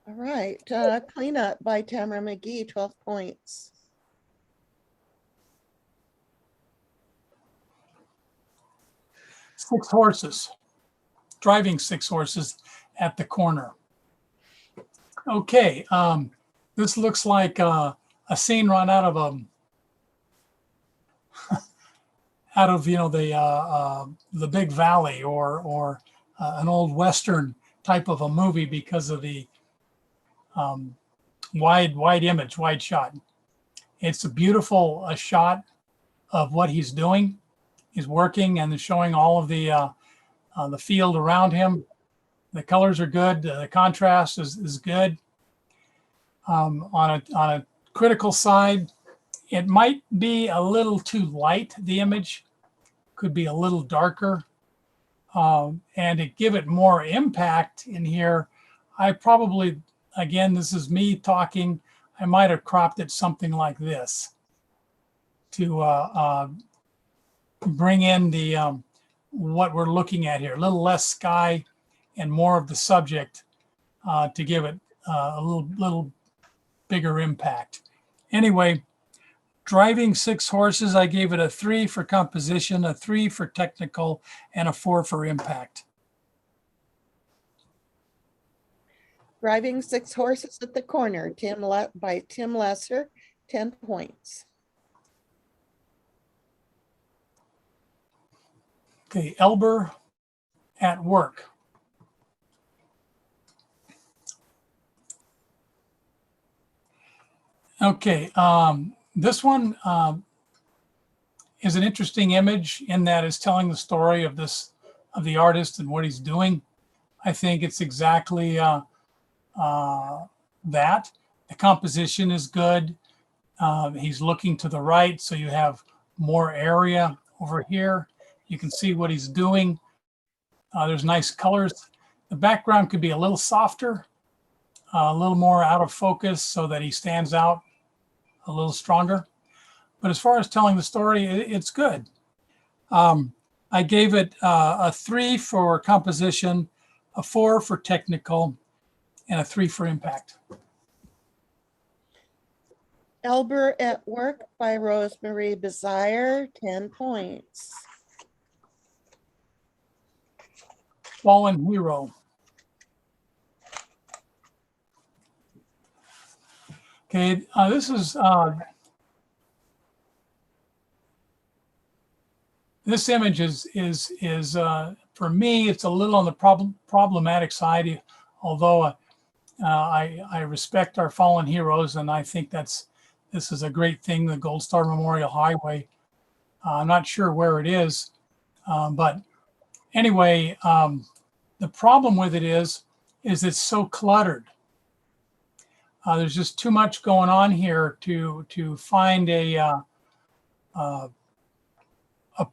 All right, Cleanup by Tamara McGee, 12 points. Six horses, driving 6 horses at the corner. Okay, this looks like a scene run out of the Big Valley or an old Western type of a movie because of the wide image, wide shot. It's a beautiful shot of what he's doing. He's working and showing all of the field around him. The colors are good. The contrast is good. On a critical side, it might be a little too light. The image could be a little darker. And to give it more impact in here, I probably, again, this is me talking, I might have cropped it something like this to bring in the what we're looking at here. A little less sky and more of the subject to give it a little bigger impact. Anyway, driving 6 horses, I gave it a 3 for composition, a 3 for technical, and a 4 for impact. Driving 6 horses at the corner, by Tim Lesser, 10 points. Okay, Elber at work. Okay, this one is an interesting image in that it's telling the story of the artist and what he's doing. I think it's exactly that. The composition is good. He's looking to the right, so you have more area over here. You can see what he's doing. There's nice colors. The background could be a little softer, a little more out of focus so that he stands out a little stronger. But as far as telling the story, it's good. I gave it a 3 for composition, a 4 for technical, and a 3 for impact. Elber at Work by Rosemary Bizarre, 10 points. Fallen Hero. Okay, this is this image is for me, it's a little on the problematic side, although I respect our fallen heroes, and I think this is a great thing, the Gold Star Memorial Highway. I'm not sure where it is, but anyway, the problem with it is it's so cluttered. There's just too much going on here to find a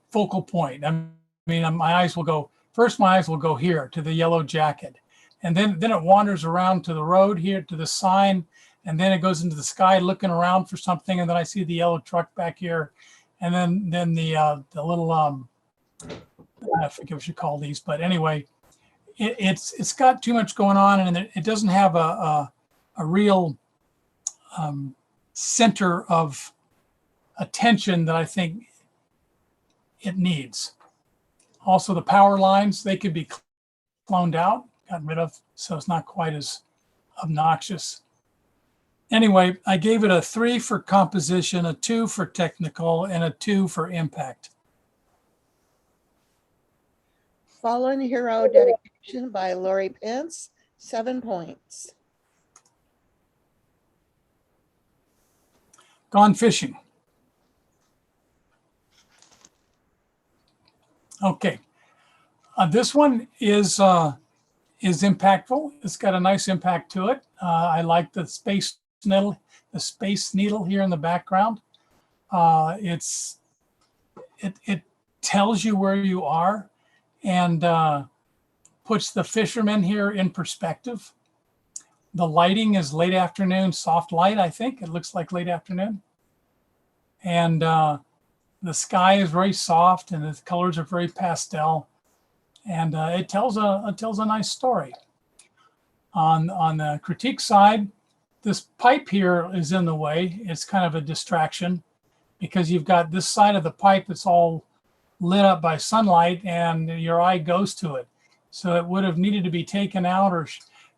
focal point. I mean, my eyes will go here to the yellow jacket, and then it wanders around to the road here to the sign, and then it goes into the sky looking around for something, and then I see the yellow truck back here, and then the little I forget what you call these, but anyway, it's got too much going on, and it doesn't have a real center of attention that I think it needs. Also, the power lines, they could be cloned out, gotten rid of, so it's not quite as obnoxious. Anyway, I gave it a 3 for composition, a 2 for technical, and a 2 for impact. Fallen Hero Dedication by Lori Pence, 7 points. Gone Fishing. Okay, this one is impactful. It's got a nice impact to it. I like the space needle here in the background. It tells you where you are and puts the fishermen here in perspective. The lighting is late afternoon, soft light, I think. It looks like late afternoon. And the sky is very soft and the colors are very pastel. And it tells a nice story. On the critique side, this pipe here is in the way. It's kind of a distraction because you've got this side of the pipe that's all lit up by sunlight and your eye goes to it. So it would have needed to be taken out or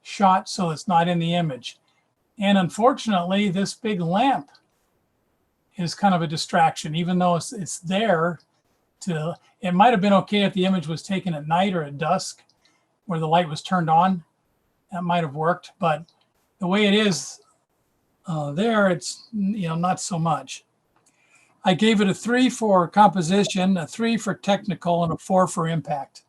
shot so it's not in the image. And unfortunately, this big lamp is kind of a distraction, even though it's there. It might have been okay if the image was taken at night or at dusk where the light was turned on. That might have worked, but the way it is there, it's not so much. I gave it a 3 for composition, a 3 for technical, and a 4 for impact.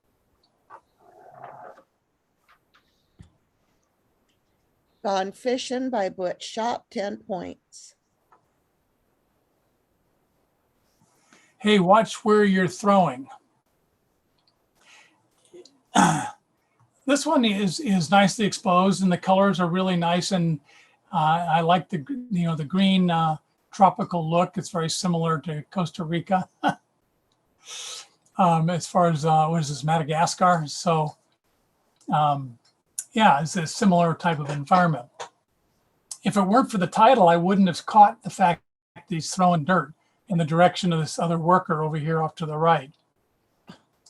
Gone Fishing by Butch Shop, 10 points. Hey, watch where you're throwing. This one is nicely exposed, and the colors are really nice, and I like the the green tropical look. It's very similar to Costa Rica. As far as what is this, Madagascar? So yeah, it's a similar type of environment. If it weren't for the title, I wouldn't have caught the fact that he's throwing dirt in the direction of this other worker over here off to the right.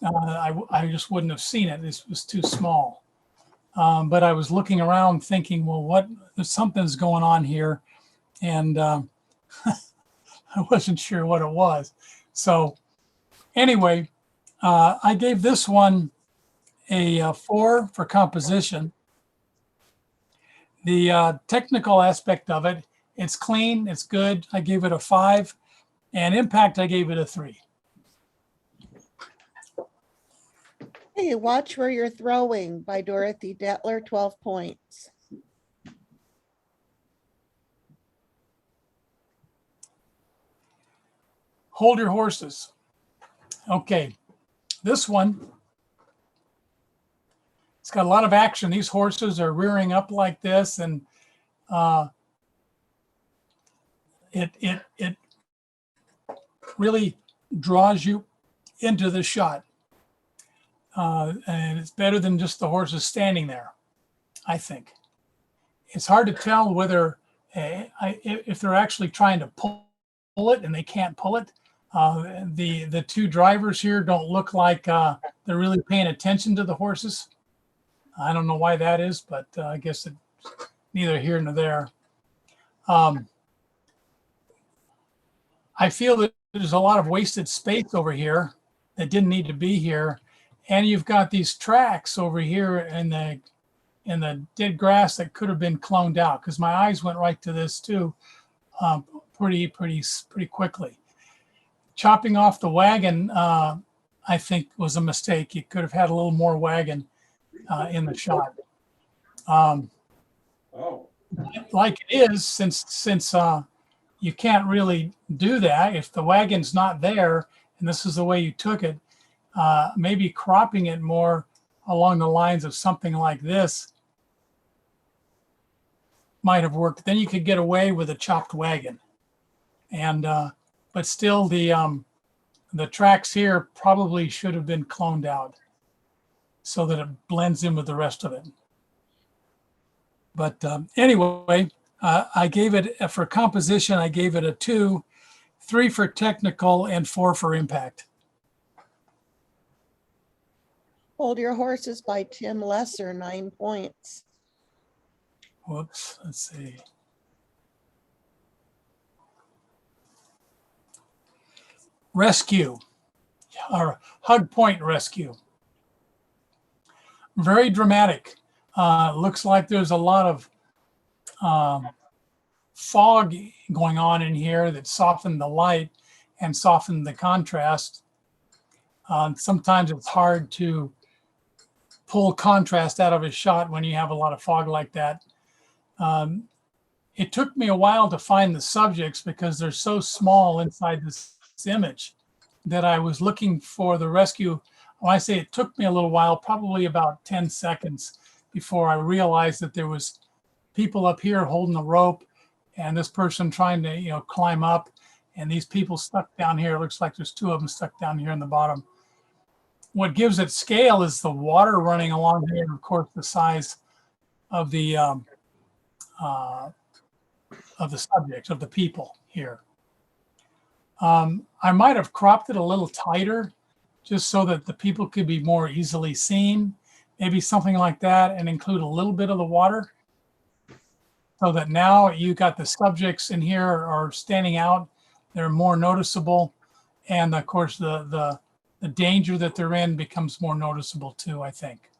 I just wouldn't have seen it. This was too small. But I was looking around thinking, well, something's going on here. And I wasn't sure what it was. So anyway, I gave this one a 4 for composition. The technical aspect of it, it's clean, it's good. I gave it a 5. And impact, I gave it a 3. Hey, Watch Where You're Throwing by Dorothy Detler, 12 points. Hold Your Horses. Okay, this one, it's got a lot of action. These horses are rearing up like this, and it really draws you into the shot. And it's better than just the horses standing there, I think. It's hard to tell whether if they're actually trying to pull it and they can't pull it. The two drivers here don't look like they're really paying attention to the horses. I don't know why that is, but I guess it's neither here nor there. I feel that there's a lot of wasted space over here that didn't need to be here. And you've got these tracks over here in the dead grass that could have been cloned out, because my eyes went right to this too, pretty quickly. Chopping off the wagon, I think, was a mistake. You could have had a little more wagon in the shot. Like it is, since you can't really do that if the wagon's not there, and this is the way you took it. Maybe cropping it more along the lines of something like this might have worked. Then you could get away with a chopped wagon, and but still the tracks here probably should have been cloned out so that it blends in with the rest of it. But anyway, I gave it, for composition, I gave it a 2, 3 for technical, and 4 for impact. Hold Your Horses by Tim Lesser, 9 points. Whoops, let's see. Rescue, or Hug Point Rescue. Very dramatic. Looks like there's a lot of fog going on in here that softened the light and softened the contrast. Sometimes it's hard to pull contrast out of a shot when you have a lot of fog like that. It took me a while to find the subjects because they're so small inside this image that I was looking for the rescue. When I say it took me a little while, probably about 10 seconds before I realized that there was people up here holding the rope and this person trying to, climb up, and these people stuck down here. It looks like there's 2 of them stuck down here in the bottom. What gives it scale is the water running along here, and of course the size of the subjects, of the people here. I might have cropped it a little tighter just so that the people could be more easily seen, maybe something like that, and include a little bit of the water so that now you got the subjects in here are standing out. They're more noticeable. And of course, the danger that they're in becomes more noticeable too, I think.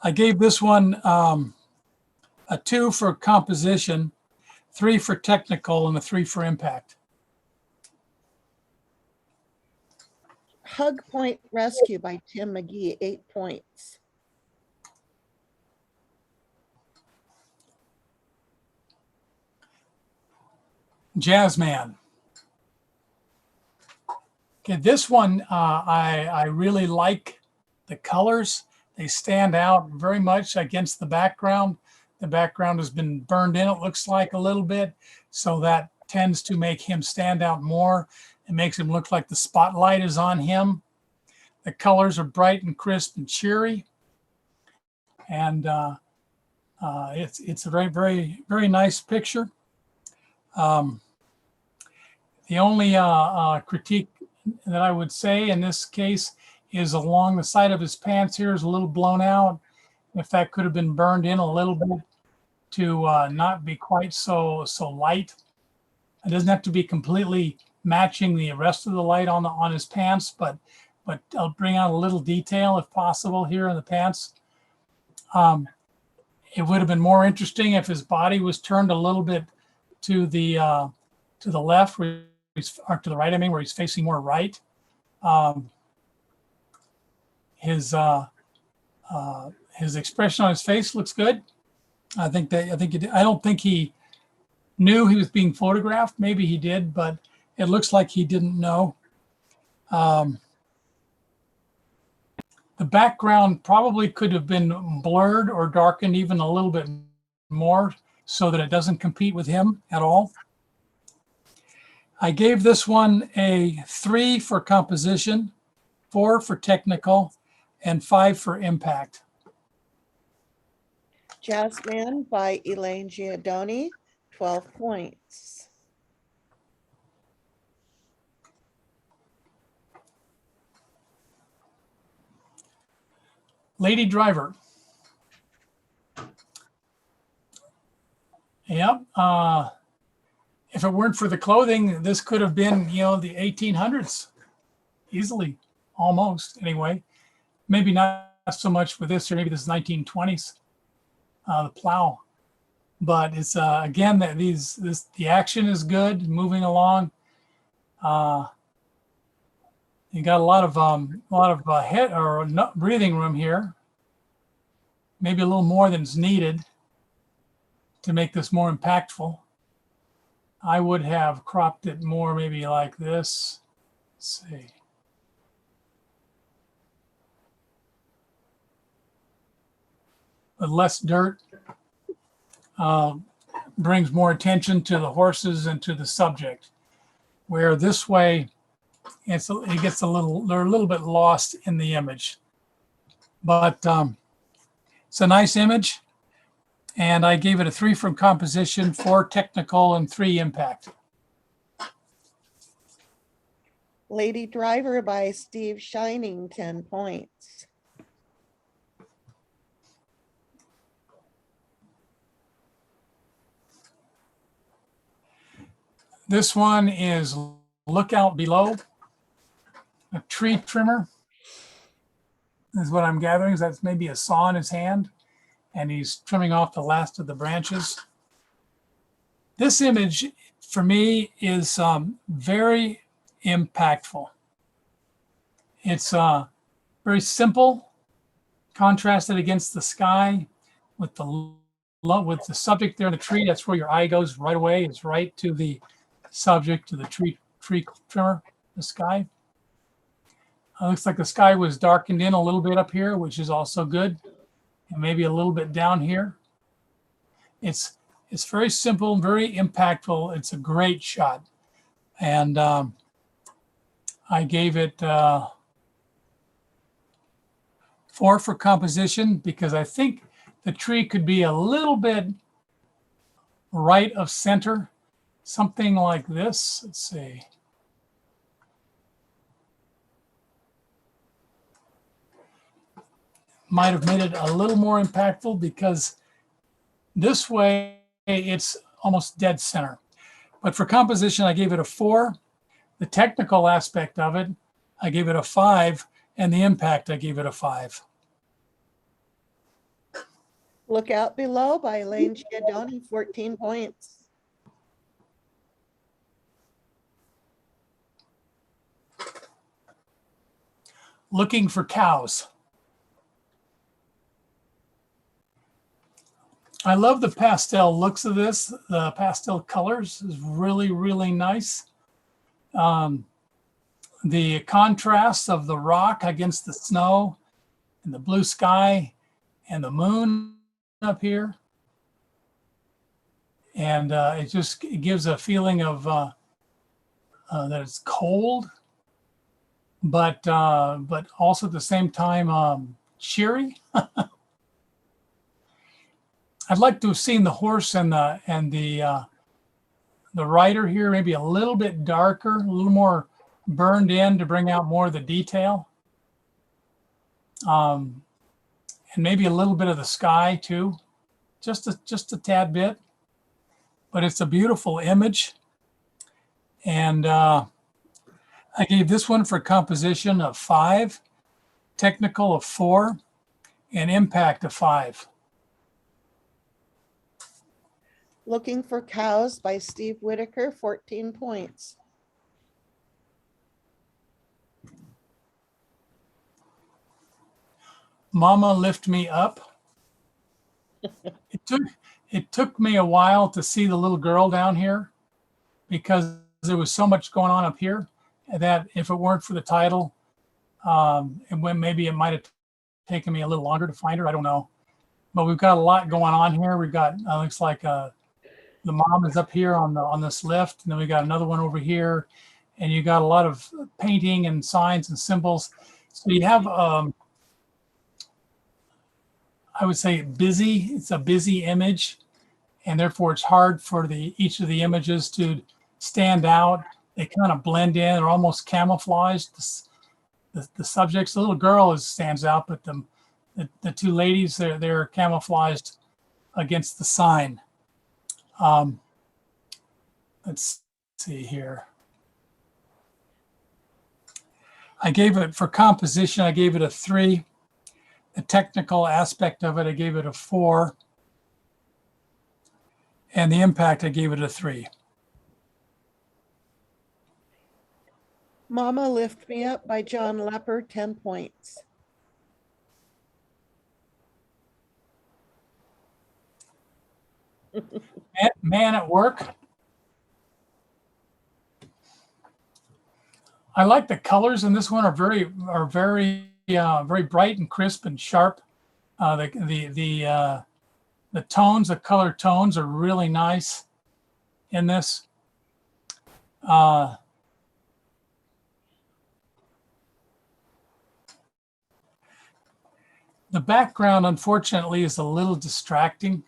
I gave this one a 2 for composition, 3 for technical, and a 3 for impact. Hug Point Rescue by Tim McGee, 8 points. Jazzman. Okay, this one, I really like the colors. They stand out very much against the background. The background has been burned in, it looks like a little bit. So that tends to make him stand out more. It makes him look like the spotlight is on him. The colors are bright and crisp and cheery. And it's a very, very, very nice picture. The only critique that I would say in this case is along the side of his pants here is a little blown out. If that could have been burned in a little bit to not be quite so light. It doesn't have to be completely matching the rest of the light on his pants, but I'll bring out a little detail if possible here in the pants. It would have been more interesting if his body was turned a little bit to the left, or to the right, I mean, where he's facing more right. His expression on his face looks good. I don't think he knew he was being photographed. Maybe he did, but it looks like he didn't know. The background probably could have been blurred or darkened even a little bit more so that it doesn't compete with him at all. I gave this one a 3 for composition, 4 for technical, and 5 for impact. Jazzman by Elaine Giordoni, 12 points. Lady Driver. Yep. If it weren't for the clothing, this could have been, the 1800s, easily, almost anyway. Maybe not so much with this, or maybe this is 1920s, the plow. But it's again that the action is good, moving along. You got a lot of head or breathing room here. Maybe a little more than is needed to make this more impactful. I would have cropped it more, maybe like this. Let's see. With less dirt, brings more attention to the horses and to the subject. Where this way, they're a little bit lost in the image. But it's a nice image. And I gave it a 3 from composition, 4 technical, and 3 impact. Lady Driver by Steve Shining, 10 points. This one is Look Out Below, a tree trimmer. Is what I'm gathering, is that's maybe a saw in his hand, and he's trimming off the last of the branches. This image, for me, is very impactful. It's very simple, contrasted against the sky with the subject there in the tree. That's where your eye goes right away. It's right to the subject, to the tree trimmer, the sky. Looks like the sky was darkened in a little bit up here, which is also good. And maybe a little bit down here. It's very simple, very impactful. It's a great shot. And I gave it 4 for composition because I think the tree could be a little bit right of center, something like this. Let's see. Might have made it a little more impactful because this way it's almost dead center. But for composition, I gave it a 4. The technical aspect of it, I gave it a 5, and the impact, I gave it a 5. Look Out Below by Elaine Giordoni, 14 points. Looking for cows. I love the pastel looks of this. The pastel colors is really, really nice. The contrast of the rock against the snow and the blue sky and the moon up here. And it gives a feeling of that it's cold, but also at the same time cheery. I'd like to have seen the horse and the rider here maybe a little bit darker, a little more burned in to bring out more of the detail. And maybe a little bit of the sky too, just a tad bit. But it's a beautiful image. And I gave this one for composition of 5, technical of 4, and impact of 5. Looking for Cows by Steve Whitaker, 14 points. Mama Lift Me Up. It took me a while to see the little girl down here because there was so much going on up here that if it weren't for the title, maybe it might have taken me a little longer to find her. I don't know. But we've got a lot going on here. We've got, looks like the mom is up here on this lift, and then we got another one over here, and you got a lot of painting and signs and symbols. So you have, I would say busy. It's a busy image, and therefore it's hard for each of the images to stand out. They kind of blend in or almost camouflage the subjects. The little girl stands out, but the two ladies, they're camouflaged against the sign. Let's see here. I gave it for composition, I gave it a 3. The technical aspect of it, I gave it a 4. And the impact, I gave it a 3. Mama Lift Me Up by John Lepper, 10 points. Man at Work. I like the colors in this one are very bright and crisp and sharp. The tones, the color tones are really nice in this. The background, unfortunately, is a little distracting.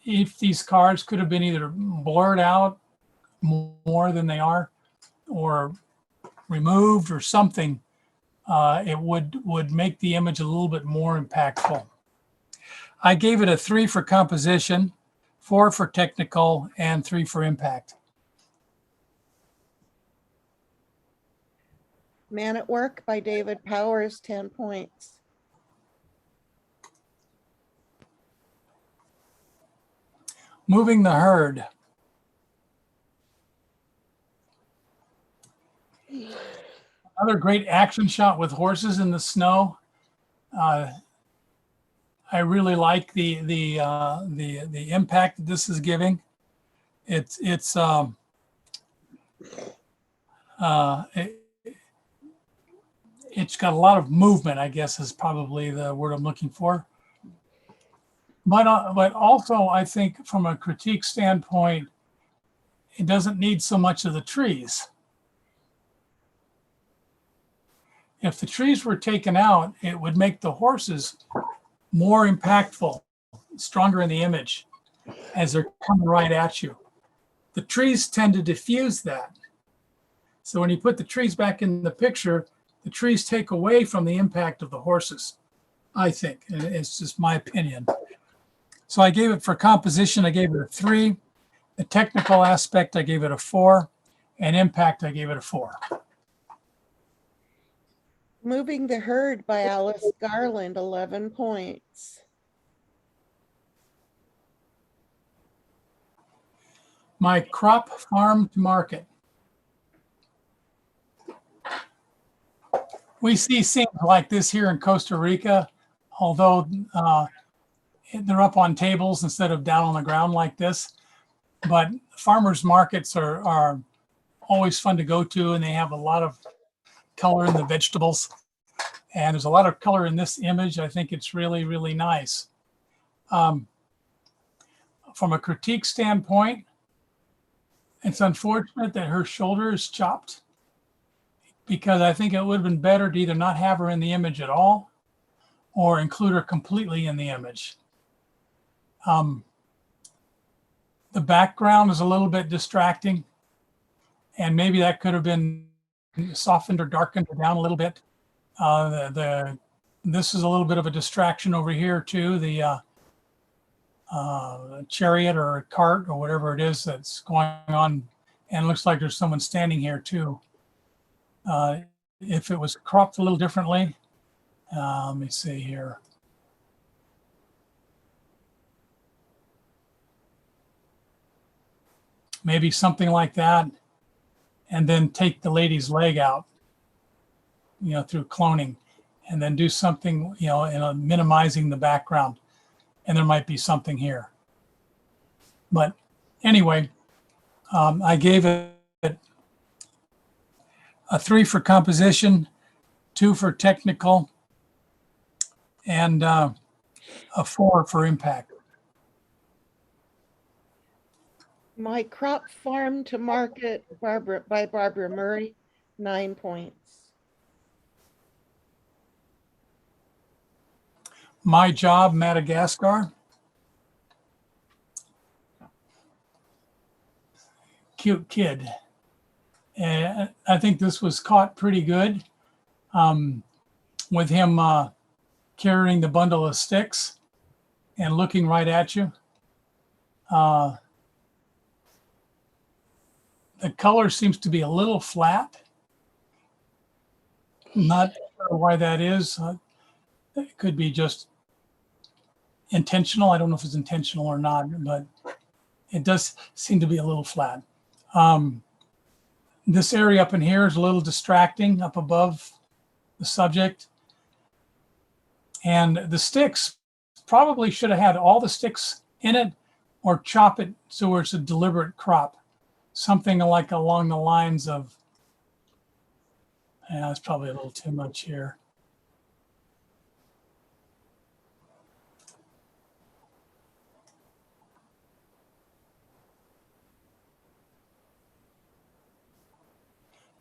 If these cards could have been either blurred out more than they are, or removed or something, it would make the image a little bit more impactful. I gave it a 3 for composition, 4 for technical, and 3 for impact. Man at Work by David Powers, 10 points. Moving the Herd. Another great action shot with horses in the snow. I really like the impact that this is giving. It's got a lot of movement, I guess is probably the word I'm looking for. But also I think from a critique standpoint, it doesn't need so much of the trees. If the trees were taken out, it would make the horses more impactful, stronger in the image as they're coming right at you. The trees tend to diffuse that. So when you put the trees back in the picture, the trees take away from the impact of the horses, I think. And it's just my opinion. So I gave it for composition, I gave it a 3. The technical aspect, I gave it a 4. And impact, I gave it a 4. Moving the Herd by Alice Garland, 11 points. My Crop Farm to Market. we see scenes like this here in Costa Rica, although they're up on tables instead of down on the ground like this. But farmers markets are always fun to go to, and they have a lot of color in the vegetables. And there's a lot of color in this image. I think it's really, really nice. From a critique standpoint, it's unfortunate that her shoulder is chopped, because I think it would have been better to either not have her in the image at all or include her completely in the image. The background is a little bit distracting, and maybe that could have been softened or darkened down a little bit. This is a little bit of a distraction over here too. The chariot or a cart or whatever it is that's going on, and it looks like there's someone standing here too. If it was cropped a little differently, let me see here. Maybe something like that, and then take the lady's leg out, through cloning, and then do something, minimizing the background, and there might be something here. But anyway, I gave it a 3 for composition, 2 for technical, and a 4 for impact. My crop farm to market by Barbara Murray, 9 points. My Job, Madagascar. Cute kid. And I think this was caught pretty good, with him carrying the bundle of sticks and looking right at you. The color seems to be a little flat. Not sure why that is. It could be just intentional. I don't know if it's intentional or not, but it does seem to be a little flat. This area up in here is a little distracting up above the subject. And the sticks probably should have had all the sticks in it, or chop it so it's a deliberate crop. Something like along the lines of, yeah, it's probably a little too much here.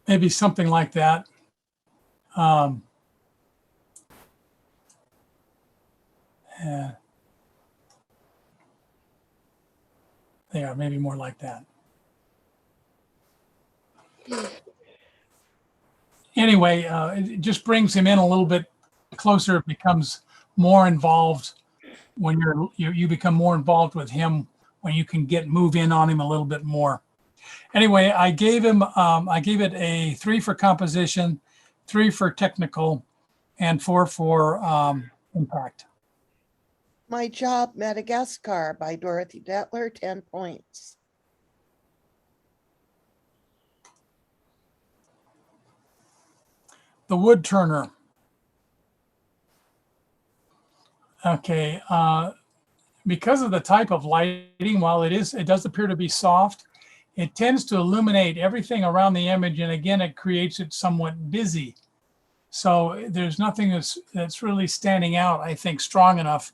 Maybe something like that. Yeah. There, maybe more like that. Anyway, it just brings him in a little bit closer. It becomes more involved when you become more involved with him, when you can move in on him a little bit more. Anyway, I gave it a 3 for composition, 3 for technical, and 4 for impact. My Job, Madagascar by Dorothy Detler, 10 points. The Wood Turner. Okay, because of the type of lighting, while it does appear to be soft, it tends to illuminate everything around the image, and again, it creates it somewhat busy. So there's nothing that's really standing out, I think, strong enough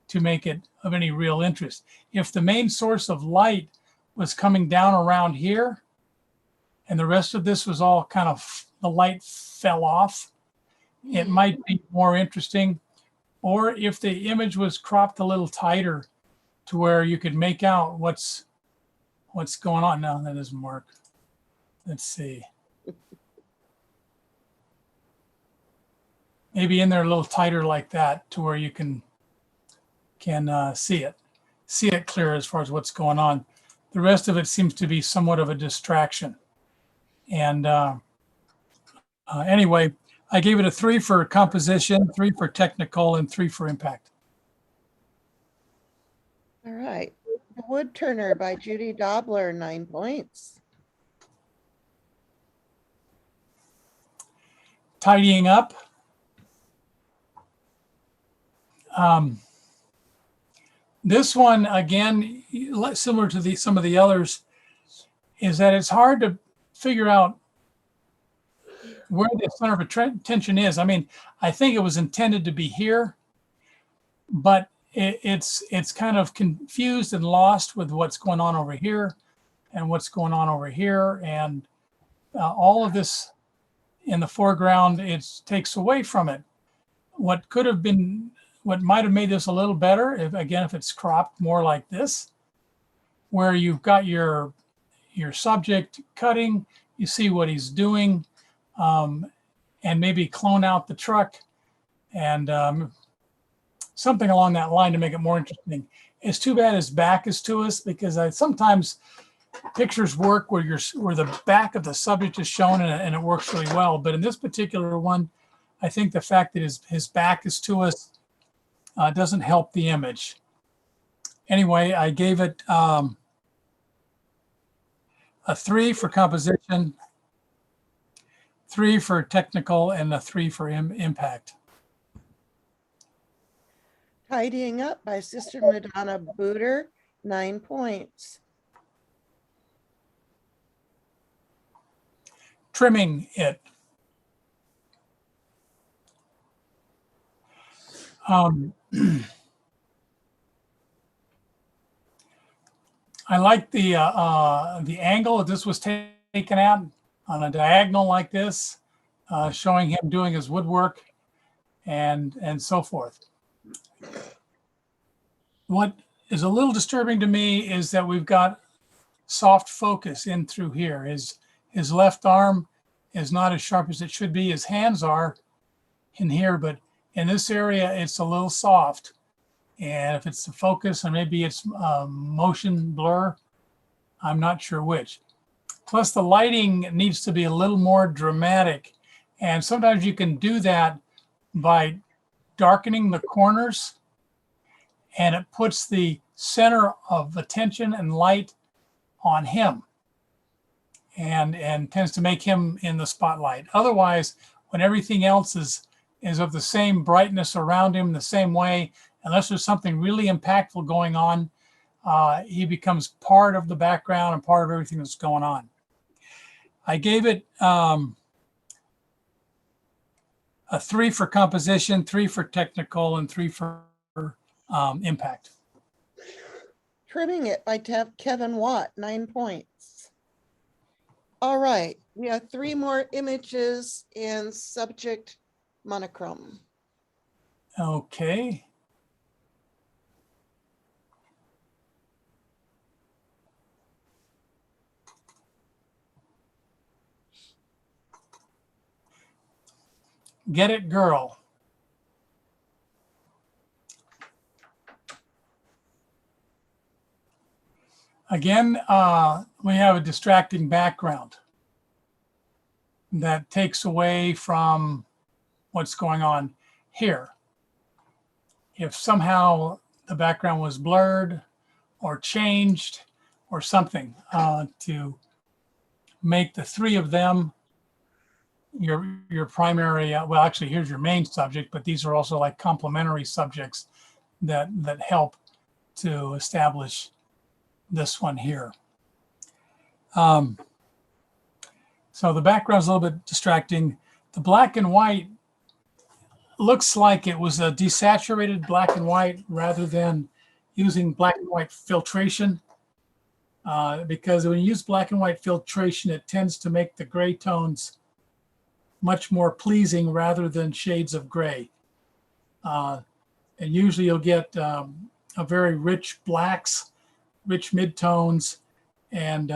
to make it of any real interest. If the main source of light was coming down around here, and the rest of this was all kind of, the light fell off, it might be more interesting. Or if the image was cropped a little tighter to where you could make out what's going on. No, that doesn't work. Let's see. Maybe in there a little tighter like that to where you can see it clear as far as what's going on. The rest of it seems to be somewhat of a distraction. And anyway, I gave it a 3 for composition, 3 for technical, and 3 for impact. All right. The Wood Turner by Judy Dobler, 9 points. Tidying up. This one, again, similar to some of the others, is that it's hard to figure out where the center of attention is. I mean, I think it was intended to be here, but it's kind of confused and lost with what's going on over here and what's going on over here. And all of this in the foreground, it takes away from it. What could have been, what might have made this a little better, if it's cropped more like this, where you've got your subject cutting, you see what he's doing, and maybe clone out the truck and something along that line to make it more interesting. It's too bad his back is to us, because sometimes pictures work where the back of the subject is shown and it works really well. But in this particular one, I think the fact that his back is to us doesn't help the image. Anyway, I gave it a 3 for composition, 3 for technical, and a 3 for impact. Tidying up by Sister Madonna Booter, 9 points. Trimming it. I like the angle that this was taken at on a diagonal like this, showing him doing his woodwork and so forth. What is a little disturbing to me is that we've got soft focus in through here. His left arm is not as sharp as it should be. His hands are in here, but in this area, it's a little soft. And if it's the focus, or maybe it's motion blur, I'm not sure which. Plus the lighting needs to be a little more dramatic. And sometimes you can do that by darkening the corners, and it puts the center of attention and light on him and tends to make him in the spotlight. Otherwise, when everything else is of the same brightness around him the same way, unless there's something really impactful going on, he becomes part of the background and part of everything that's going on. I gave it a 3 for composition, 3 for technical, and 3 for impact. Trimming it by Kevin Watt, 9 points. All right, we have 3 more images in subject monochrome. Okay. Get it, girl. Again, we have a distracting background that takes away from what's going on here. If somehow the background was blurred or changed or something to make the 3 of them your primary, well, actually, here's your main subject, but these are also like complementary subjects that help to establish this one here. So the background's a little bit distracting. The black and white looks like it was a desaturated black and white rather than using black and white filtration, because when you use black and white filtration, it tends to make the gray tones much more pleasing rather than shades of gray. And usually you'll get a very rich blacks, rich midtones, and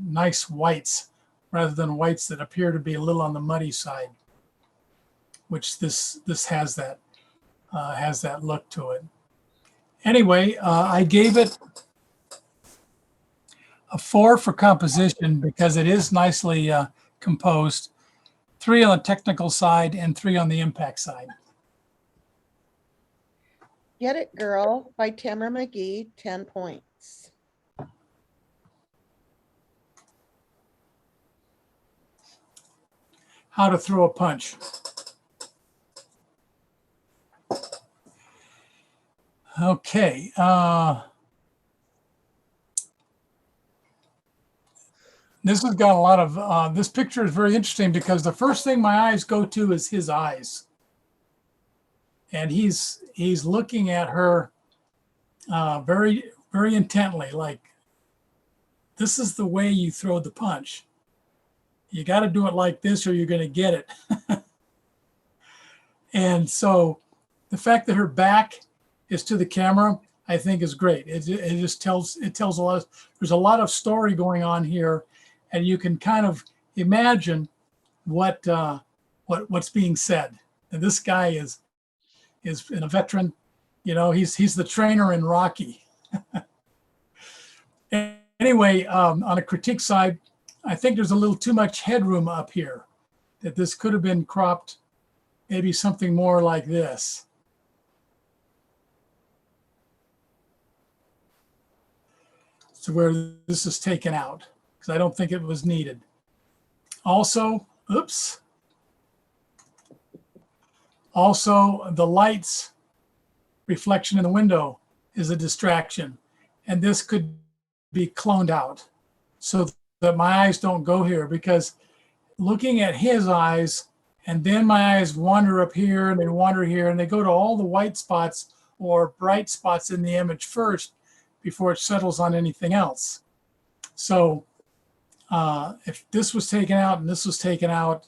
nice whites rather than whites that appear to be a little on the muddy side, which this has that look to it. Anyway, I gave it a 4 for composition because it is nicely composed, 3 on the technical side and 3 on the impact side. Get It Girl by Tamara McGee, 10 points. how to throw a punch. Okay. This has got a lot of, this picture is very interesting because the first thing my eyes go to is his eyes. And he's looking at her very, very intently, like, this is the way you throw the punch. You got to do it like this or you're going to get it. And so the fact that her back is to the camera, I think is great. It just tells a lot. There's a lot of story going on here, and you can kind of imagine what's being said. And this guy is a veteran. You know, he's the trainer in Rocky. Anyway, on a critique side, I think there's a little too much headroom up here, that this could have been cropped maybe something more like this. So where this is taken out, because I don't think it was needed. Also, oops. Also, the lights reflection in the window is a distraction. And this could be cloned out so that my eyes don't go here, because looking at his eyes and then my eyes wander up here and they wander here and they go to all the white spots or bright spots in the image first before it settles on anything else. So if this was taken out and this was taken out,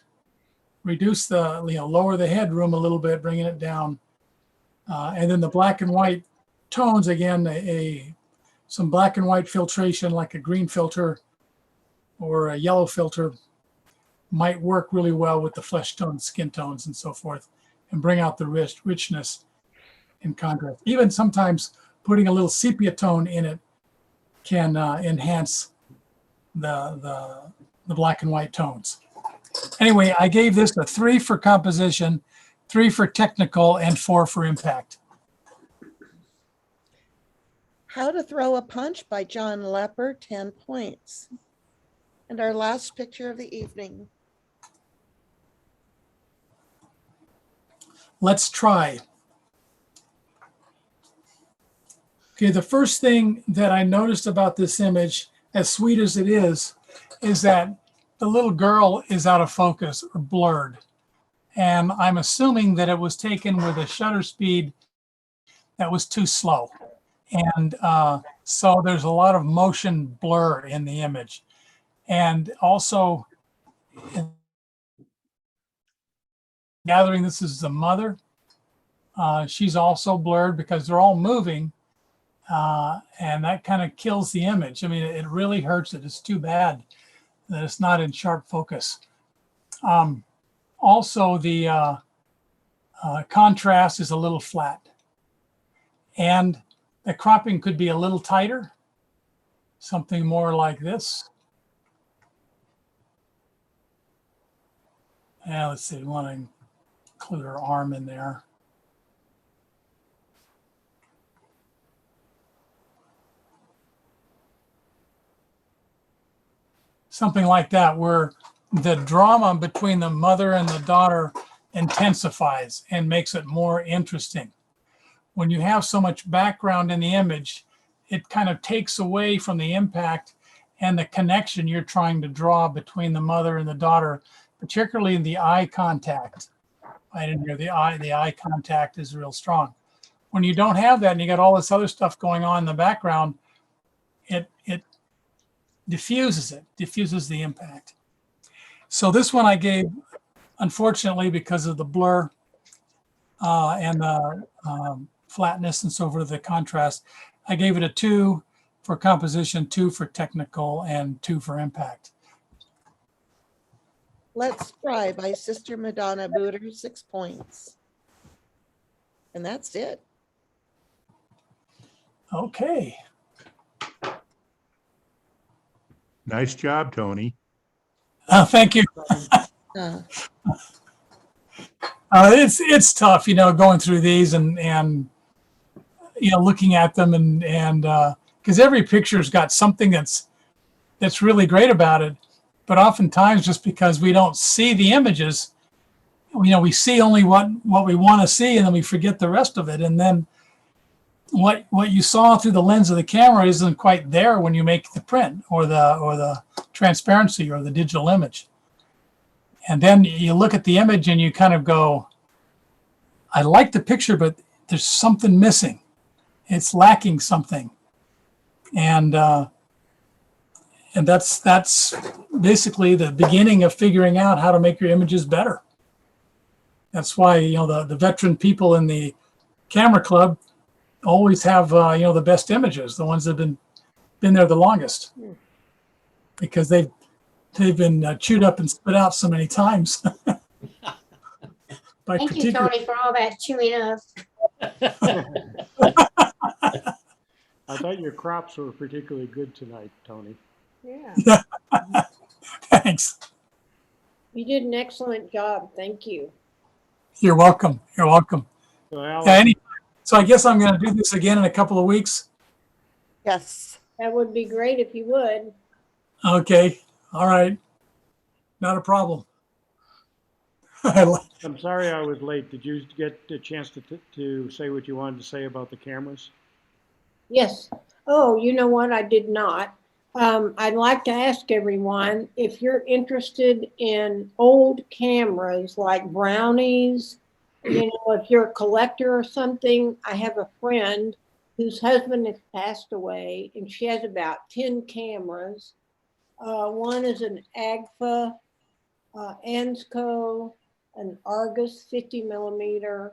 reduce the, lower the headroom a little bit, bringing it down. And then the black and white tones, again, some black and white filtration like a green filter or a yellow filter might work really well with the flesh tones, skin tones, and so forth, and bring out the richness in contrast. Even sometimes putting a little sepia tone in it can enhance the black and white tones. Anyway, I gave this a 3 for composition, 3 for technical, and 4 for impact. How to Throw a Punch by John Lepper, 10 points. And our last picture of the evening. Let's try. Okay, the first thing that I noticed about this image, as sweet as it is that the little girl is out of focus or blurred. And I'm assuming that it was taken with a shutter speed that was too slow. And so there's a lot of motion blur in the image. And also, gathering this is the mother. She's also blurred because they're all moving. And that kind of kills the image. I mean, it really hurts it. It's too bad that it's not in sharp focus. Also, the contrast is a little flat. And the cropping could be a little tighter, something more like this. And let's see, we want to include her arm in there. Something like that, where the drama between the mother and the daughter intensifies and makes it more interesting. When you have so much background in the image, it kind of takes away from the impact and the connection you're trying to draw between the mother and the daughter, particularly in the eye contact. Right in here, the eye contact is real strong. When you don't have that and you got all this other stuff going on in the background, it diffuses the impact. So this one I gave, unfortunately, because of the blur and the flatness and so forth, the contrast, I gave it a 2 for composition, 2 for technical, and 2 for impact. Let's Try by Sister Madonna Booter, 6 points. And that's it. Okay. Nice job, Tony. Thank you. It's tough, going through these and looking at them and because every picture's got something that's really great about it, but oftentimes just because we don't see the images, we see only what we want to see, and then we forget the rest of it. And then what you saw through the lens of the camera isn't quite there when you make the print or the transparency or the digital image. And then you look at the image and you kind of go, I like the picture, but there's something missing. It's lacking something. And that's basically the beginning of figuring out how to make your images better. That's why, the veteran people in the camera club always have, the best images, the ones that have been there the longest, because they've been chewed up and spit out so many times. Thank you, Tony, for all that chewing up. I thought your crops were particularly good tonight, Tony. Yeah. Thanks. You did an excellent job. Thank you. You're welcome. You're welcome. So, Alan, Yeah, so I guess I'm going to do this again in a couple of weeks. Yes. That would be great if you would. Okay. All right. Not a problem. I'm sorry I was late. Did you get a chance to say what you wanted to say about the cameras? Yes. Oh, you know what? I did not. I'd like to ask everyone if you're interested in old cameras like brownies, if you're a collector or something. I have a friend whose husband has passed away, and she has about 10 cameras. One is an Agfa, Ansco, an Argus 50 millimeter,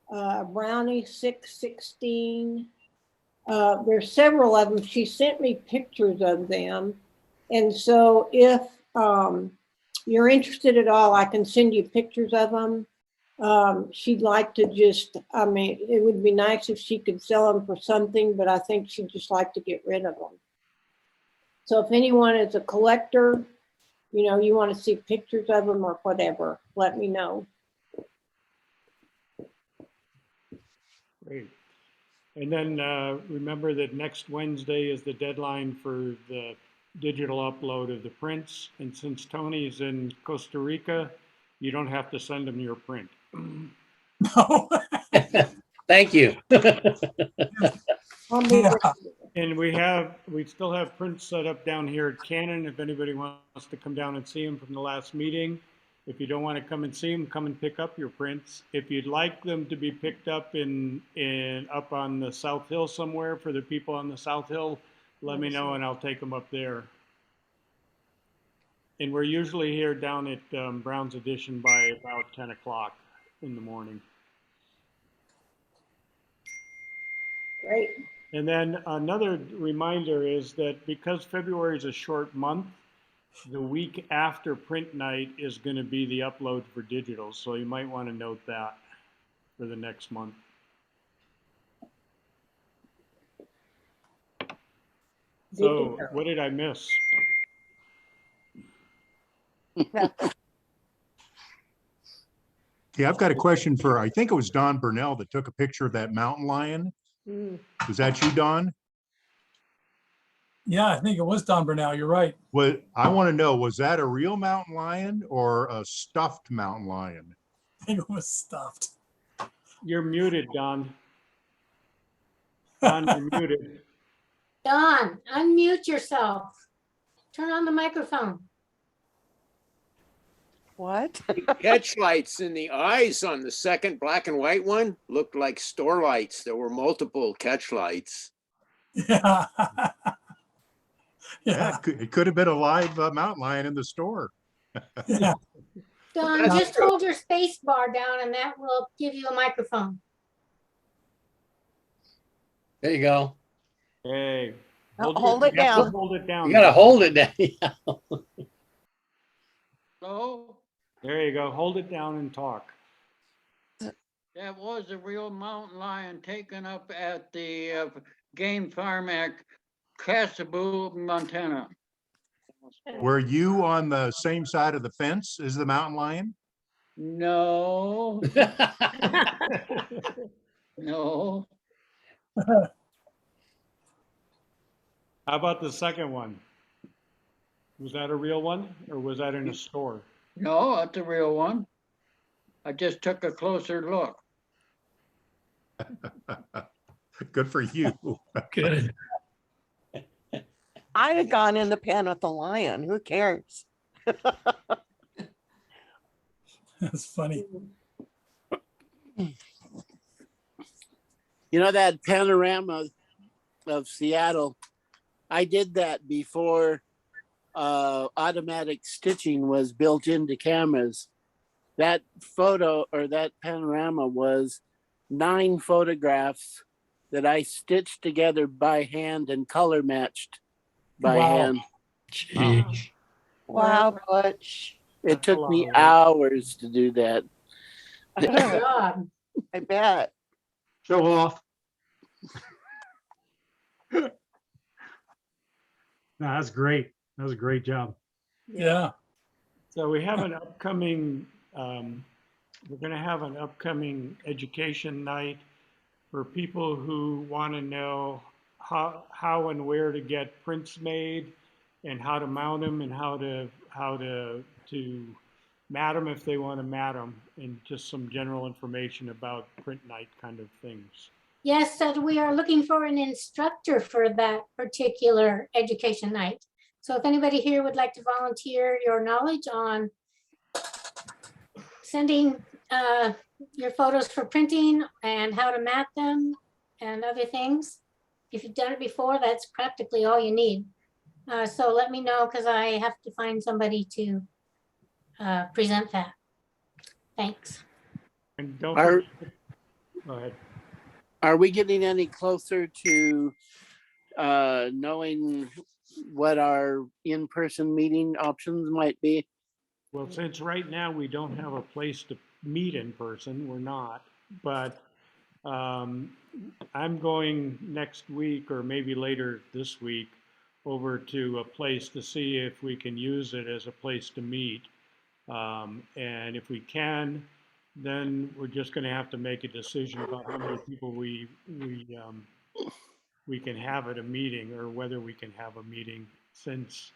Brownie 616. There's several of them. She sent me pictures of them. And so if you're interested at all, I can send you pictures of them. She'd like to it would be nice if she could sell them for something, but I think she'd just like to get rid of them. So if anyone is a collector, you want to see pictures of them or whatever, let me know. Great. And then remember that next Wednesday is the deadline for the digital upload of the prints. And since Tony's in Costa Rica, you don't have to send him your print. No. Thank you. And we still have prints set up down here at Canon if anybody wants to come down and see them from the last meeting. If you don't want to come and see them, come and pick up your prints. If you'd like them to be picked up up on the South Hill somewhere for the people on the South Hill, let me know and I'll take them up there. And we're usually here down at Brown's Edition by about 10 o'clock in the morning. Great. And then another reminder is that because February is a short month, the week after print night is going to be the upload for digital. So you might want to note that for the next month. So what did I miss? Yeah, I've got a question for, I think it was Don Burnell that took a picture of that mountain lion. Was that you, Don? Yeah, I think it was Don Burnell. You're right. I want to know, was that a real mountain lion or a stuffed mountain lion? I think it was stuffed. You're muted, Don. Don, you're muted. Don, unmute yourself. Turn on the microphone. What? The catch lights in the eyes on the second black and white one looked like store lights. There were multiple catch lights. Yeah. Yeah, it could have been a live mountain lion in the store. Yeah. Don, just hold your space bar down and that will give you a microphone. There you go. Hey. Hold it down. Hold it down. You gotta hold it down. Hello? There you go. Hold it down and talk. That was a real mountain lion taken up at the game farm at Casaboo, Montana. Were you on the same side of the fence as the mountain lion? No. No. How about the second one? Was that a real one or was that in a store? No, that's a real one. I just took a closer look. Good for you. Good. I'd have gone in the pen with the lion. Who cares? That's funny. You know, that panorama of Seattle, I did that before automatic stitching was built into cameras. That photo or that panorama was 9 photographs that I stitched together by hand and color matched by Wow. hand. Jeez. Wow, Butch. It took me hours to do that. Good job. I bet. Show off. No, that's great. That was a great job. Yeah. So we have an upcoming, we're going to have an upcoming education night for people who want to know how and where to get prints made and how to mount them and how to mat them if they want to mat them, and just some general information about print night kind of things. Yes, so we are looking for an instructor for that particular education night. So if anybody here would like to volunteer your knowledge on sending your photos for printing and how to mat them and other things, if you've done it before, that's practically all you need. So let me know, because I have to find somebody to present that. Thanks. And don't Are, forget, go ahead. are we getting any closer to knowing what our in-person meeting options might be? Well, since right now we don't have a place to meet in person, we're not, but I'm going next week or maybe later this week over to a place to see if we can use it as a place to meet. And if we can, then we're just going to have to make a decision about how many people we can have at a meeting, or whether we can have a meeting, since